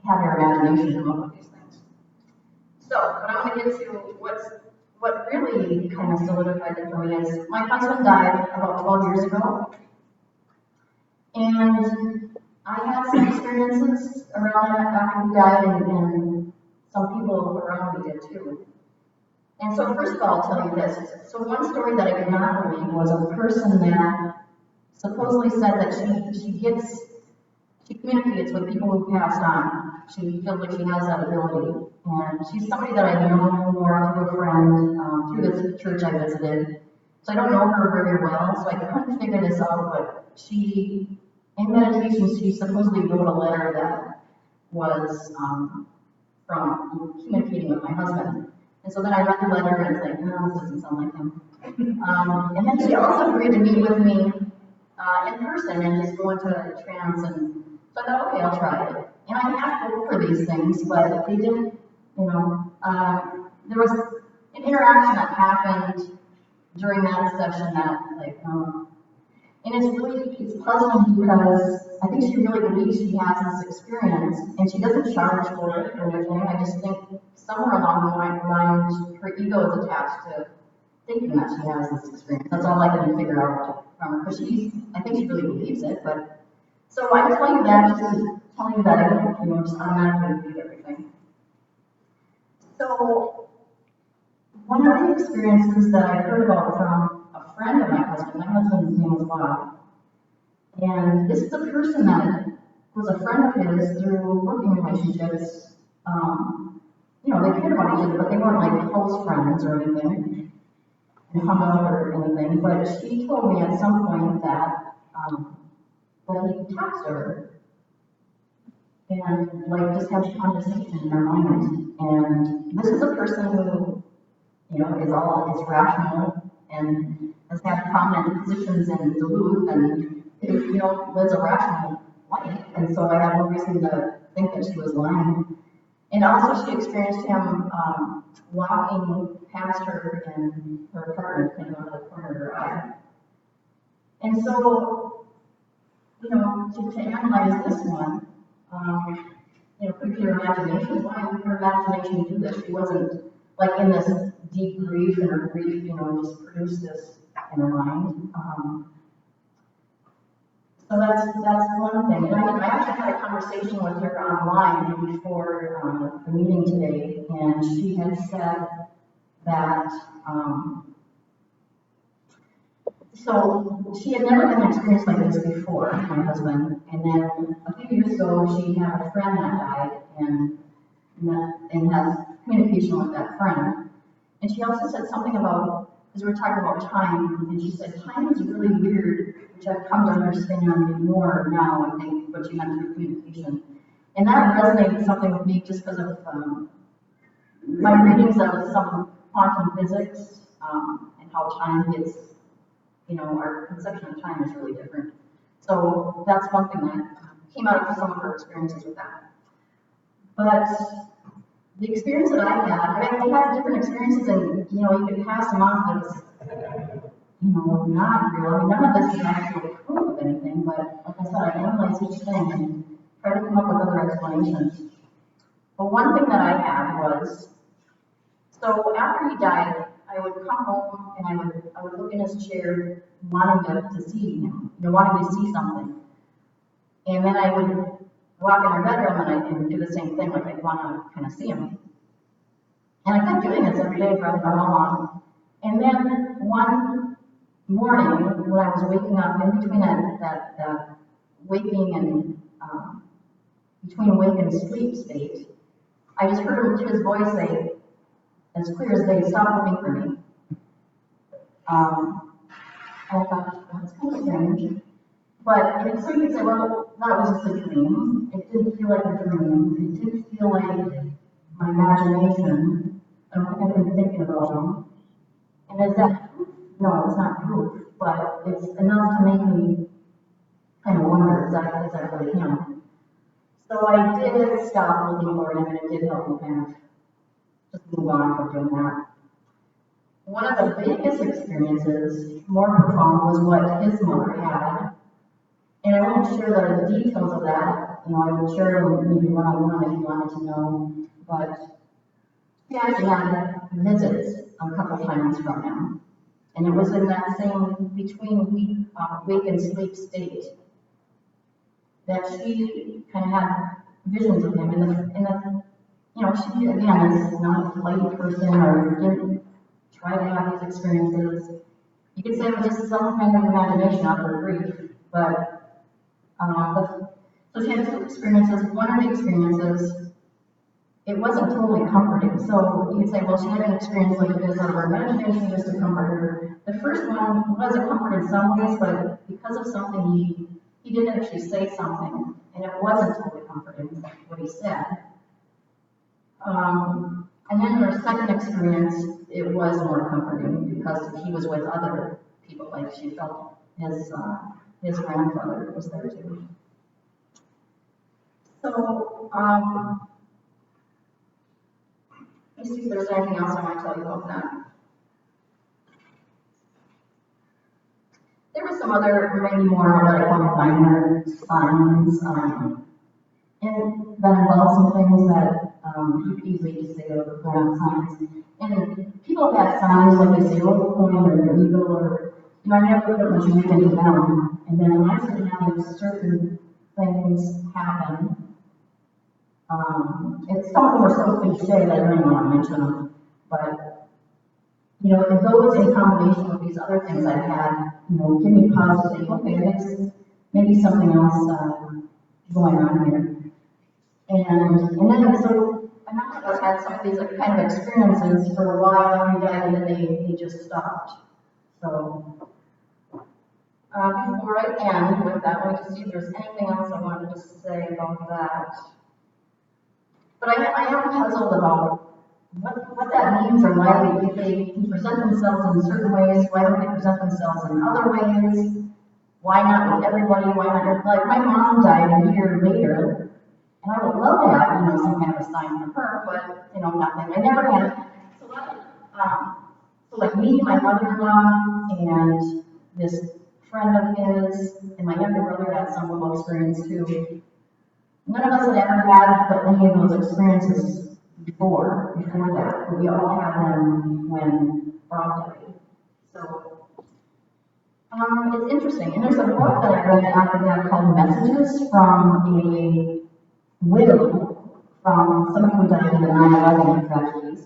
have your imagination come up with these things. So, what I'm going to get to, what really kind of solidified it for me is my husband died about 12 years ago. And I had some experiences around that after he died, and some people around me did too. And so first of all, I'll tell you this. So one story that I did not believe was a person that supposedly said that she communicates with people who passed on. She feels like she has that ability. And she's somebody that I know more through a friend, through the church I visited. So I don't know her very well, so I couldn't figure this out, but in meditation, she supposedly wrote a letter that was from communicating with my husband. And so then I read the letter and it's like, no, this doesn't sound like him. And then she also agreed to meet with me in person and just go into a trance. And so I thought, okay, I'll try it. And I had hope for these things, but they didn't, there was an interaction that happened during that session that, and it's puzzling because I think she really believes she has this experience, and she doesn't charge for it or anything. I just think somewhere along the line, her ego is attached to thinking that she has this experience. That's all I can figure out from her, because I think she really believes it. But so I tell you that just to tell you that I don't, just automatically believe everything. So one of the experiences that I heard about from a friend of my husband's name was Bob. And this is a person that was a friend of his through working relationships. They cared about each other, but they weren't like close friends or anything, and hung out or anything. But she told me at some point that he talks to her and just has a conversation in her mind. And this is a person who, is rational and has had prominent positions in Duluth and lives a rational life. And so I had no reason to think that she was lying. And also she experienced him walking past her in her apartment, out of the corner of her eye. And so, to analyze this one, could be her imagination. Why would her imagination do this? She wasn't like in this deep grief, and her grief, just produced this in her mind. So that's one thing. And I actually had a conversation with her online before the meeting today, and she had said that, so she had never had an experience like this before, my husband, and then a few years ago she had a friend that died and has communication with that friend. And she also said something about because we were talking about time, and she said, time is really weird, which I've come to understand more now, I think, what you meant through communication. And that resonated something with me just because of my readings of some quantum physics, and how time gets, our conception of time is really different. So that's one thing that came out of some of her experiences with that. But the experience that I had, I had different experiences, and you could pass them off as, not real. I mean, none of this is actually proof of anything, but like I said, I analyze each thing and try to come up with other explanations. But one thing that I had was, so after he died, I would come home and I would look in his chair, wanting to see him, wanting to see something. And then I would walk in our bedroom and I can do the same thing, like I'd want to kind of see him. And I kept doing this every day for I don't know how long. And then one morning, when I was waking up, in between that waking and between wake and sleep state, I just heard his voice say, as clear as day, stop looking for me. I thought, that's kind of strange. But so you could say, well, that was just a dream. It didn't feel like a dream. It didn't feel like my imagination. I don't think I've been thinking about them. And is that proof? No, it's not proof, but it's enough to make me kind of wonder, is that really him? So I did stop looking for him, and it did help me kind of just move on from doing that. One of the biggest experiences, more profound, was what his mother had. And I won't share the details of that. I would share maybe one-on-one if you wanted to know. But she actually had visits a couple times from him. And it was in that same between wake and sleep state that she kind of had visions of him. She, again, is not a flighty person or didn't try to have these experiences. You could say it was just some kind of imagination out of her grief, but so she had two experiences. One of the experiences, it wasn't totally comforting. So you could say, well, she had an experience like this out of her imagination just to comfort her. The first one was a comfort in some ways, but because of something he did actually say something, and it wasn't totally comforting what he said. And then her second experience, it was more comforting because he was with other people, like she felt his grandfather was there too. So, let me see if there's anything else I want to tell you about that. There were some other, maybe more what I call minor signs, and that involve some things that you could easily just say they're not signs. And people have had signs like a 0 point or an eagle, or I never put much weight into them. And then I started having certain things happen. And some of them are so cliche that I don't even want to mention them. But, if those in combination with these other things I've had, give me pause to think, okay, there's maybe something else going on here. And then, so a number of us had some of these kind of experiences for a while, and then they just stopped. So, before I end with that, let me just see if there's anything else I wanted to say about that. But I am puzzled about what that means, or why, if they present themselves in certain ways, why don't they present themselves in other ways? Why not with everybody? Why not? Like, my mom died a year later, and I would love to have, some kind of a sign for her, but, nothing. I never had. So like me, my mother-in-law, and this friend of his, and my younger brother had some little experience too. None of us had ever had any of those experiences before that, but we all had them when Bob died. So, it's interesting. And there's a book that I read after that called Messages from a widow from somebody who died in the 9/11 tragedies.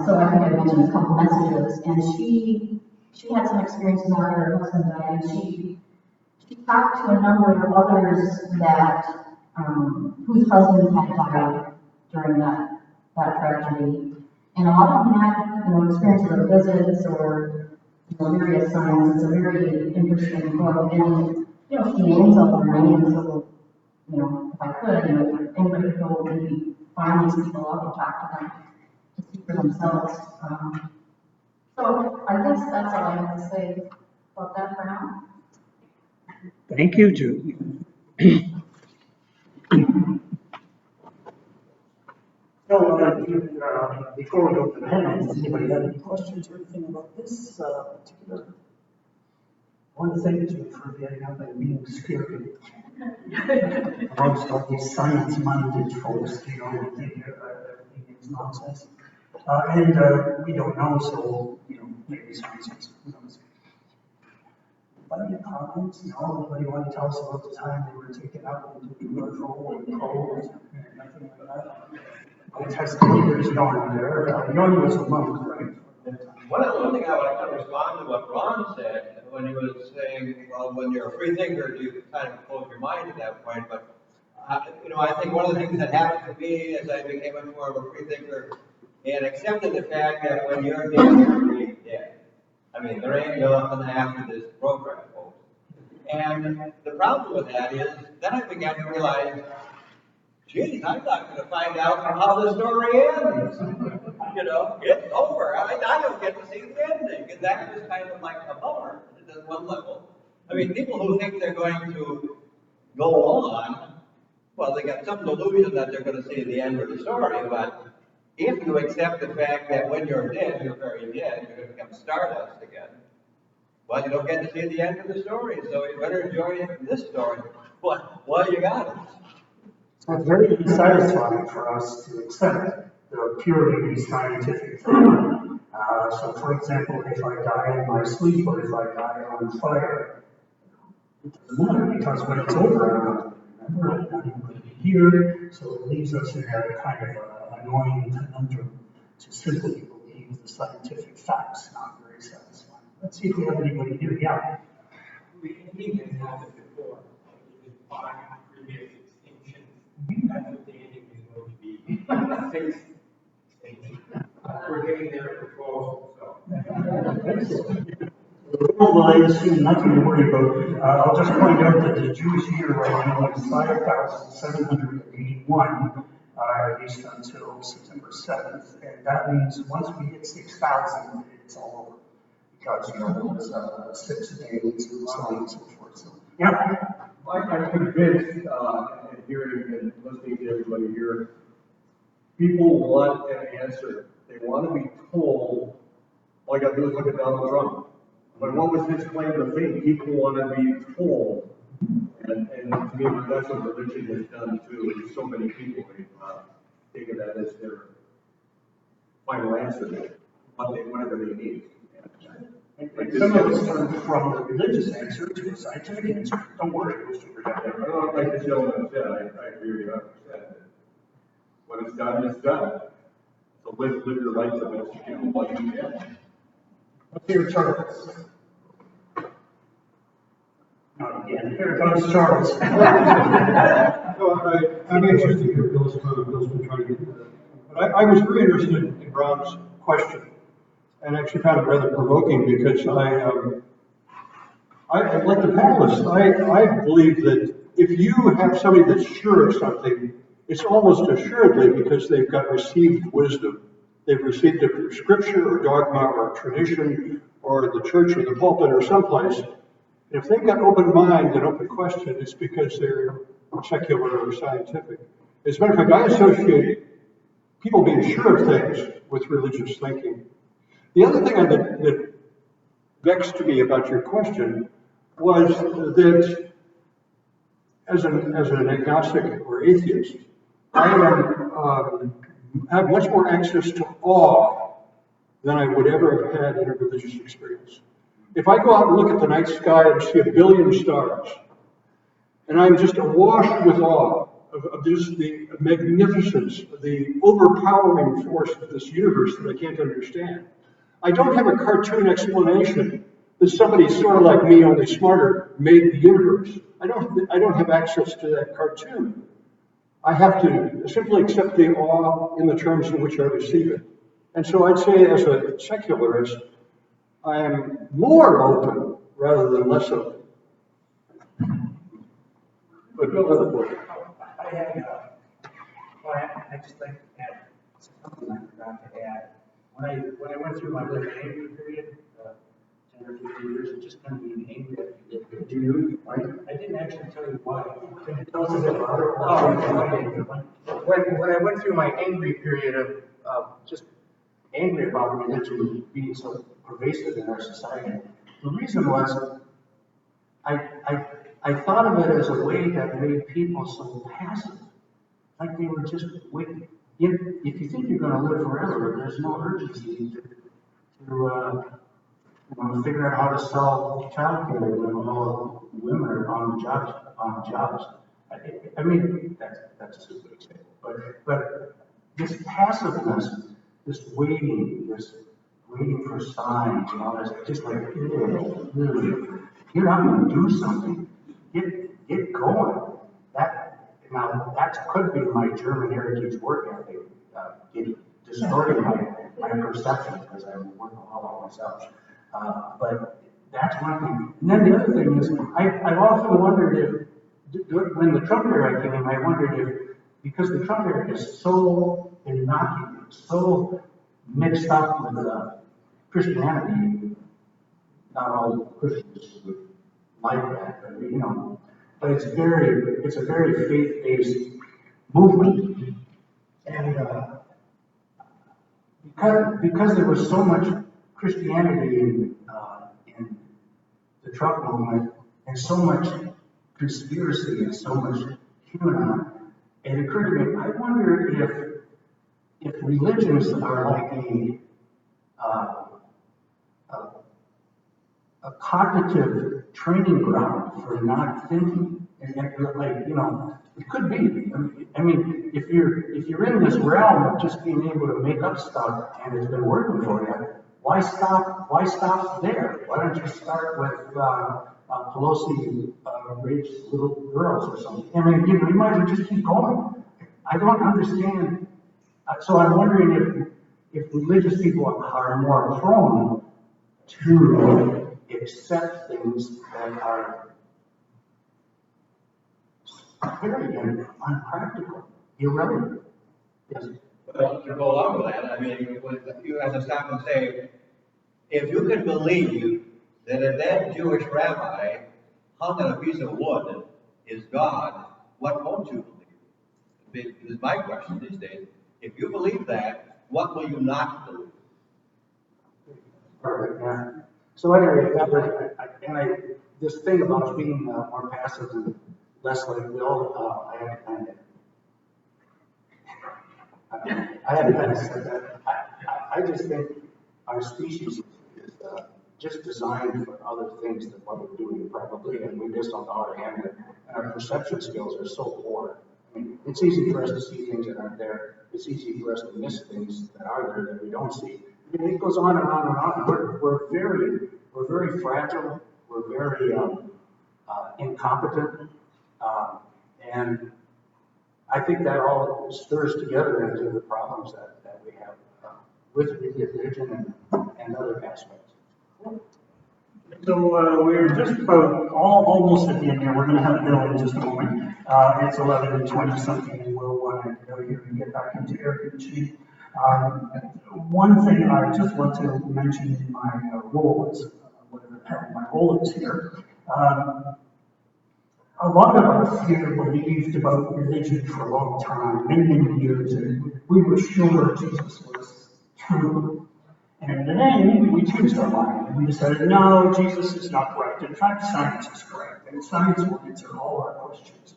So I think I mentioned a couple messages, and she had some experiences after her husband died, and she talked to a number of others that whose husbands had died during that tragedy, and a lot of them had experiences of visits or, various signs. It's a very interesting book, and, she names all their names, so, if I could, anybody could go maybe find these people up and talk to them to see for themselves. So I guess that's all I have to say about that for now. Thank you, Julie. So, before we go to the headlines, does anybody have any questions or anything about this particular? I want to thank you for getting up and being scary. Amongst all these science-minded folks, they think it's nonsense. And we don't know, so, maybe it's nonsense. Who knows? Any comments? No? Anybody want to tell us about the time they were taken out into the UFO and cold and nothing like that? No testimonies going there. Yoni was a monk, right? One thing I would like to respond to what Ron said when he was saying, well, when you're a free thinker, you kind of close your mind at that point. But, I think one of the things that happened to me as I became much more of a free thinker and accepted the fact that when you're dead, you're really dead. I mean, there ain't nothing after this program, folks. And the problem with that is, then I began to realize, geez, I'm not going to find out how the story ends. It's over. I don't get to see the ending. And that was kind of like a bummer at one level. I mean, people who think they're going to go on, well, they got some delusion that they're going to see the end of the story, but if you accept the fact that when you're dead, you're very dead, you're going to become stardust again, well, you don't get to see the end of the story, so you better enjoy this story while you got it. So it's very satisfying for us to accept the purely scientific thing. So, for example, if I die in my sleep or if I die on fire, it doesn't matter because when it's over, I'm not going to remember it, I'm not going to be here. So it leaves us in a kind of annoying conundrum to simply believe the scientific facts. Not very satisfying. Let's see if we have anybody here. Yeah. We can have it before. Even 5 previous extinctions. That's what the ending is going to be. 6 extinctions. We're getting their proposal, so. Well, I assume nothing to worry about. I'll just point out that the Jewish year right now is 5,781, at least until September 7th. And that means once we hit 6,000, it's all over. Because, it's 6 days and so on and so forth. So, yeah. I'm convinced, and hearing and listening to everybody here, people want an answer. They want to be told, all I got to do is look at Donald Trump. But what was his claim to fame? People want to be told. And to me, that's what religion has done to so many people. They've taken that as their final answer, whatever they need. And some of us turn from the religious answer to a scientific answer. Don't worry, Mr. Projector. I don't know, like the gentleman said, I agree with you 100%. When it's done, it's done. So live your life the best you can, while you can. Let's hear Charles. Not again. Here comes Charles. So I'm anxious to hear Bill's been trying to get to that. But I was very interested in Ron's question, and actually found it rather provoking because I like the panelists, I believe that if you have somebody that's sure of something, it's almost assuredly because they've got received wisdom. They've received it from scripture or dogma or tradition or the church or the pulpit or someplace. If they've got open mind and open question, it's because they're secular or scientific. As a matter of fact, I associate people being sure of things with religious thinking. The other thing that vexed me about your question was that as an agnostic or atheist, I have much more access to awe than I would ever have had in a religious experience. If I go out and look at the night sky and see 1 billion stars, and I'm just awash with awe of just the magnificence, the overpowering force of this universe that I can't understand, I don't have a cartoon explanation that somebody sort of like me, only smarter, made the universe. I don't have access to that cartoon. I have to simply accept the awe in the terms in which I receive it. And so I'd say as a secularist, I am more open rather than less open. But go with it. I had, well, I just like to add something I forgot to add. When I went through my little angry period, 10 or 15 years of just kind of being angry at people, do you? I didn't actually tell you why. Can you tell us a bit about it? When I went through my angry period of just angry about religion being so pervasive in our society, the reason was I thought of it as a way that made people so passive, like they were just waiting. If you think you're going to live forever, there's no urgency to figure out how to sell childcare when all women are on jobs. I mean, that's a stupid example, but this passiveness, this waiting for signs, it's just like, really, you're not going to do something. Get going. That could be my German heritage work ethic, distorting my perception because I'm working all on myself. But that's one thing. And then the other thing is, I've often wondered if, when the Trump era came, I wondered if, because the Trump era is so innocuous, so mixed up with Christianity, not all Christians would like that, but it's a very faith-based movement. And because there was so much Christianity in the Trump movement, and so much conspiracy and so much QAnon, it occurred to me, I wonder if religions are like a cognitive training ground for not thinking. And it could be. I mean, if you're in this realm of just being able to make up stuff and it's been working for you, why stop there? Why don't you start with Pelosi rapes little girls or something? I mean, you might as well just keep going. I don't understand. So I'm wondering if religious people are more prone to accept things that are very unpractical, irrelevant. Yes. Well, to go along with that, I mean, you have to stop and say, if you can believe that a dead Jewish rabbi hung on a piece of wood is God, what won't you believe? This is my question these days. If you believe that, what will you not believe? Perfect, yeah. So anyway, this thing about being more passive and less like Will, I had to kind of say that. I just think our species is just designed for other things than what we're doing probably, and we just don't know how to handle it. And our perception skills are so poor. I mean, it's easy for us to see things that aren't there. It's easy for us to miss things that are there that we don't see. I mean, it goes on and on and on. We're very fragile. We're very incompetent, and I think that all stirs together into the problems that we have with religion and other aspects. So we're just about almost at the end here. We're going to have a bill in just a moment. It's 11:20 something, and we'll want to go here and get back into air conditioning. One thing I just want to mention in my role is, whatever the hell my role is here, a lot of us here believed about religion for a long time, many years, and we were sure Jesus was true. And then we changed our mind, and we decided, no, Jesus is not correct. In fact, science is correct, and science will answer all our questions.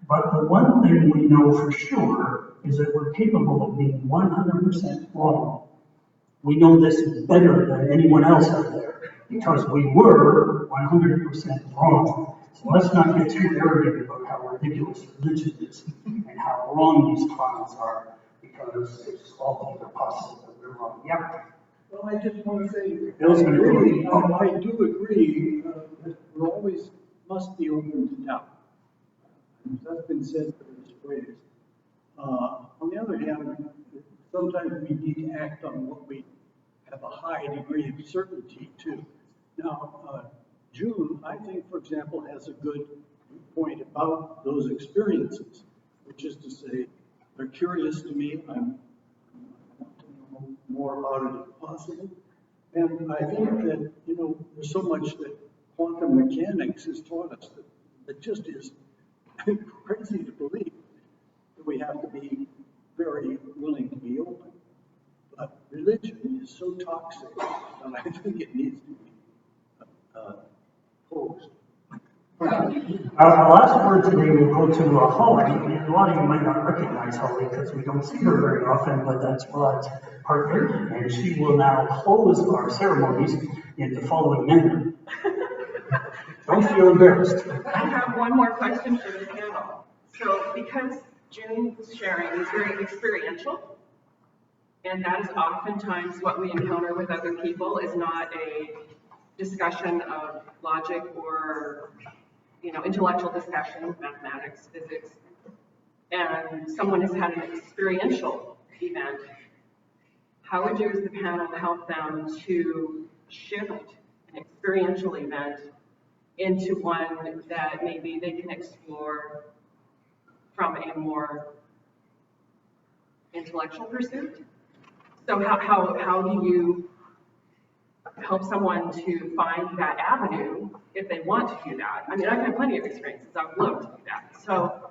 But the one thing we know for sure is that we're capable of being 100% wrong. We know this better than anyone else out there, because we were 100% wrong. So let's not get too arrogant about how ridiculous religion is and how wrong these clowns are, because it's all things are possible that we're wrong. Yep. Well, I just want to say, Bill's gonna go. I do agree that we always must be open to doubt. That's been said for this phrase. On the other hand, sometimes we need to act on what we have a high degree of certainty to. Now, June, I think, for example, has a good point about those experiences, which is to say, they're curious to me. I want to know more about it if possible. And I think that, there's so much that quantum mechanics has taught us that just is crazy to believe that we have to be very willing to be open. But religion is so toxic that I think it needs to be opposed. Our last word today will go to Holly. A lot of you might not recognize Holly because we don't see her very often, but that's Rod's partner, and she will now close our ceremonies in the following manner. Don't feel embarrassed. I have one more question for the panel. So because June's sharing is very experiential, and that is oftentimes what we encounter with other people, is not a discussion of logic or intellectual discussion, mathematics, physics, and someone has had an experiential event, how would you as the panel help them to shift an experiential event into one that maybe they can explore from a more intellectual pursuit? So how do you help someone to find that avenue if they want to do that? I mean, I've had plenty of experiences. I would love to do that. So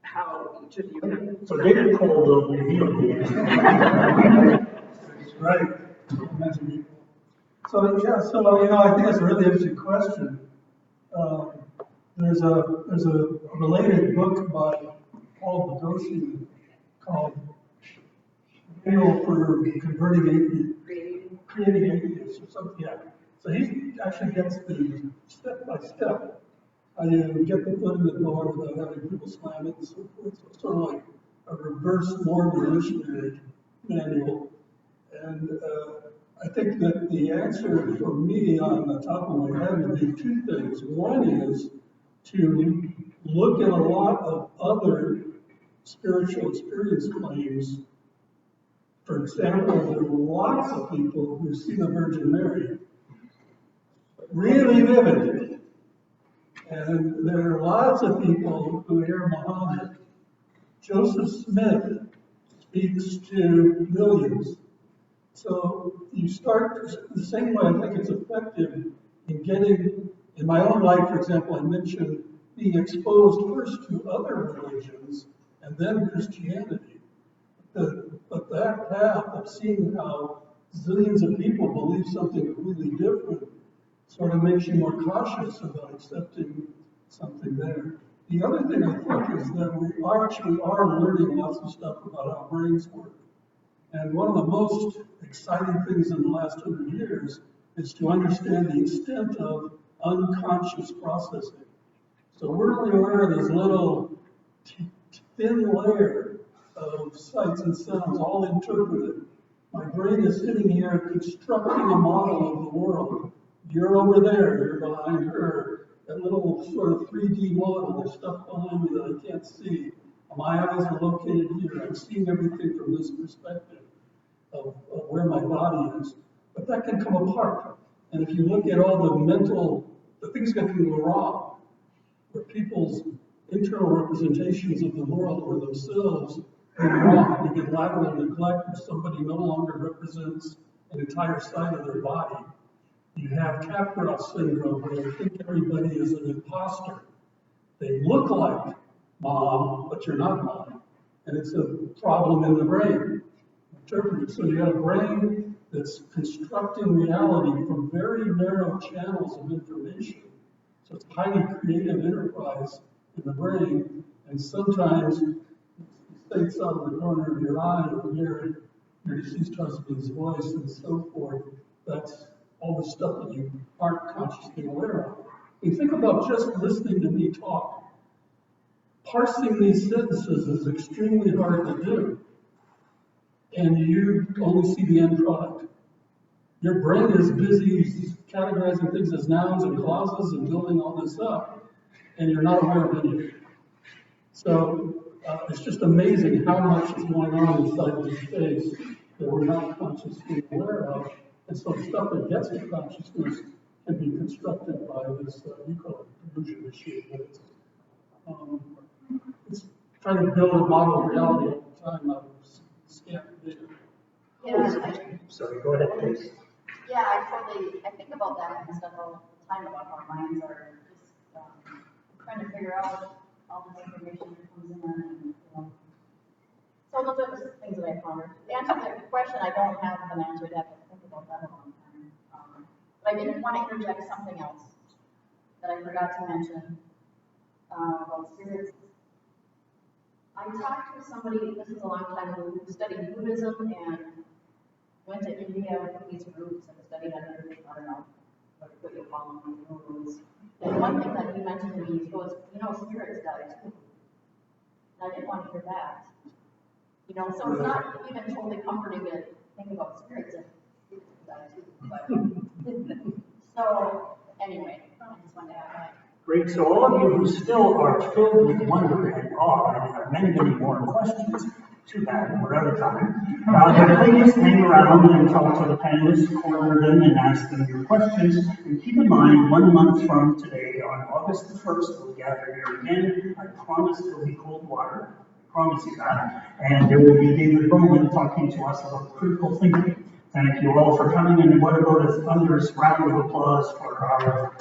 how each of you can... So David Cole will reveal the Right. So I think that's a really interesting question. There's a related book by Paul Guse called Manual for Converting Atheists, Creating Atheists or something. Yeah. So he actually gets the step by step how you get the foot in the door without having people slam it and so forth. So it's sort of like a reverse Mormon missionary manual. And I think that the answer for me on the top of my head would be two things. One is to look at a lot of other spiritual experience claims. For example, there are lots of people who see the Virgin Mary really vividly. And there are lots of people who hear Muhammad. Joseph Smith speaks to millions. So you start the same way. I think it's effective in getting, in my own life, for example, I mentioned being exposed first to other religions and then Christianity. But that path of seeing how zillions of people believe something completely different sort of makes you more cautious about accepting something there. The other thing I think is that we are learning lots of stuff about how brains work. And one of the most exciting things in the last 100 years is to understand the extent of unconscious processing. So we're only aware of this little thin layer of sights and sounds, all interpreted. My brain is sitting here constructing a model of the world. You're over there, you're behind her. That little sort of 3D model, there's stuff behind me that I can't see. My eyes are located here. I'm seeing everything from this perspective of where my body is. But that can come apart. And if you look at all the things that can go wrong, where people's internal representations of the world or themselves go wrong, you get lateral neglect where somebody no longer represents an entire side of their body. You have Capgras syndrome where you think everybody is an imposter. They look like mom, but you're not mom. And it's a problem in the brain. So you have a brain that's constructing reality from very narrow channels of information. So it's highly creative enterprise in the brain, and sometimes it states out of the corner of your eye, you hear your deceased husband's voice and so forth. That's all the stuff that you aren't consciously aware of. And think about just listening to me talk. Parsing these sentences is extremely hard to do. And you only see the end product. Your brain is busy categorizing things as nouns and clauses and building all this up, and you're not aware of any of it. So It's just amazing how much is going on inside this space that we're not consciously aware of. And so stuff that gets to consciousness can be constructed by this, you call it delusion machine, but it's trying to build a model of reality all the time out of scant data. Yeah, Sorry, go ahead, please. yeah, I think about that kind of stuff all the time about how our minds are just trying to figure out all this information that comes in and, So those are the things that I pondered. To answer the question, I don't have an answer. I'd have to think about that a long time. But I did want to interject something else that I forgot to mention about spirits. I talked to somebody, this is a long time ago, who studied Buddhism and went to India with these groups and studied under, I don't know, what you call them, gurus. And one thing that he mentioned to me, he goes, spirits die too. And I didn't want to hear that. So it's not even totally comforting to think about spirits and spirits die too. But, so, anyway, I just wanted to add that. Great, so all of you who still are filled with wonder and awe and have many, many more questions, too bad, we're out of time. But please hang around and talk to the panelists, corner them and ask them your questions. And keep in mind, 1 month from today, on August the 1st, we'll gather here again. I promise there'll be cold water. I promise you that. And there will be David Bowman talking to us about critical thinking. Thank you all for coming, and what about a thunderous round of applause for our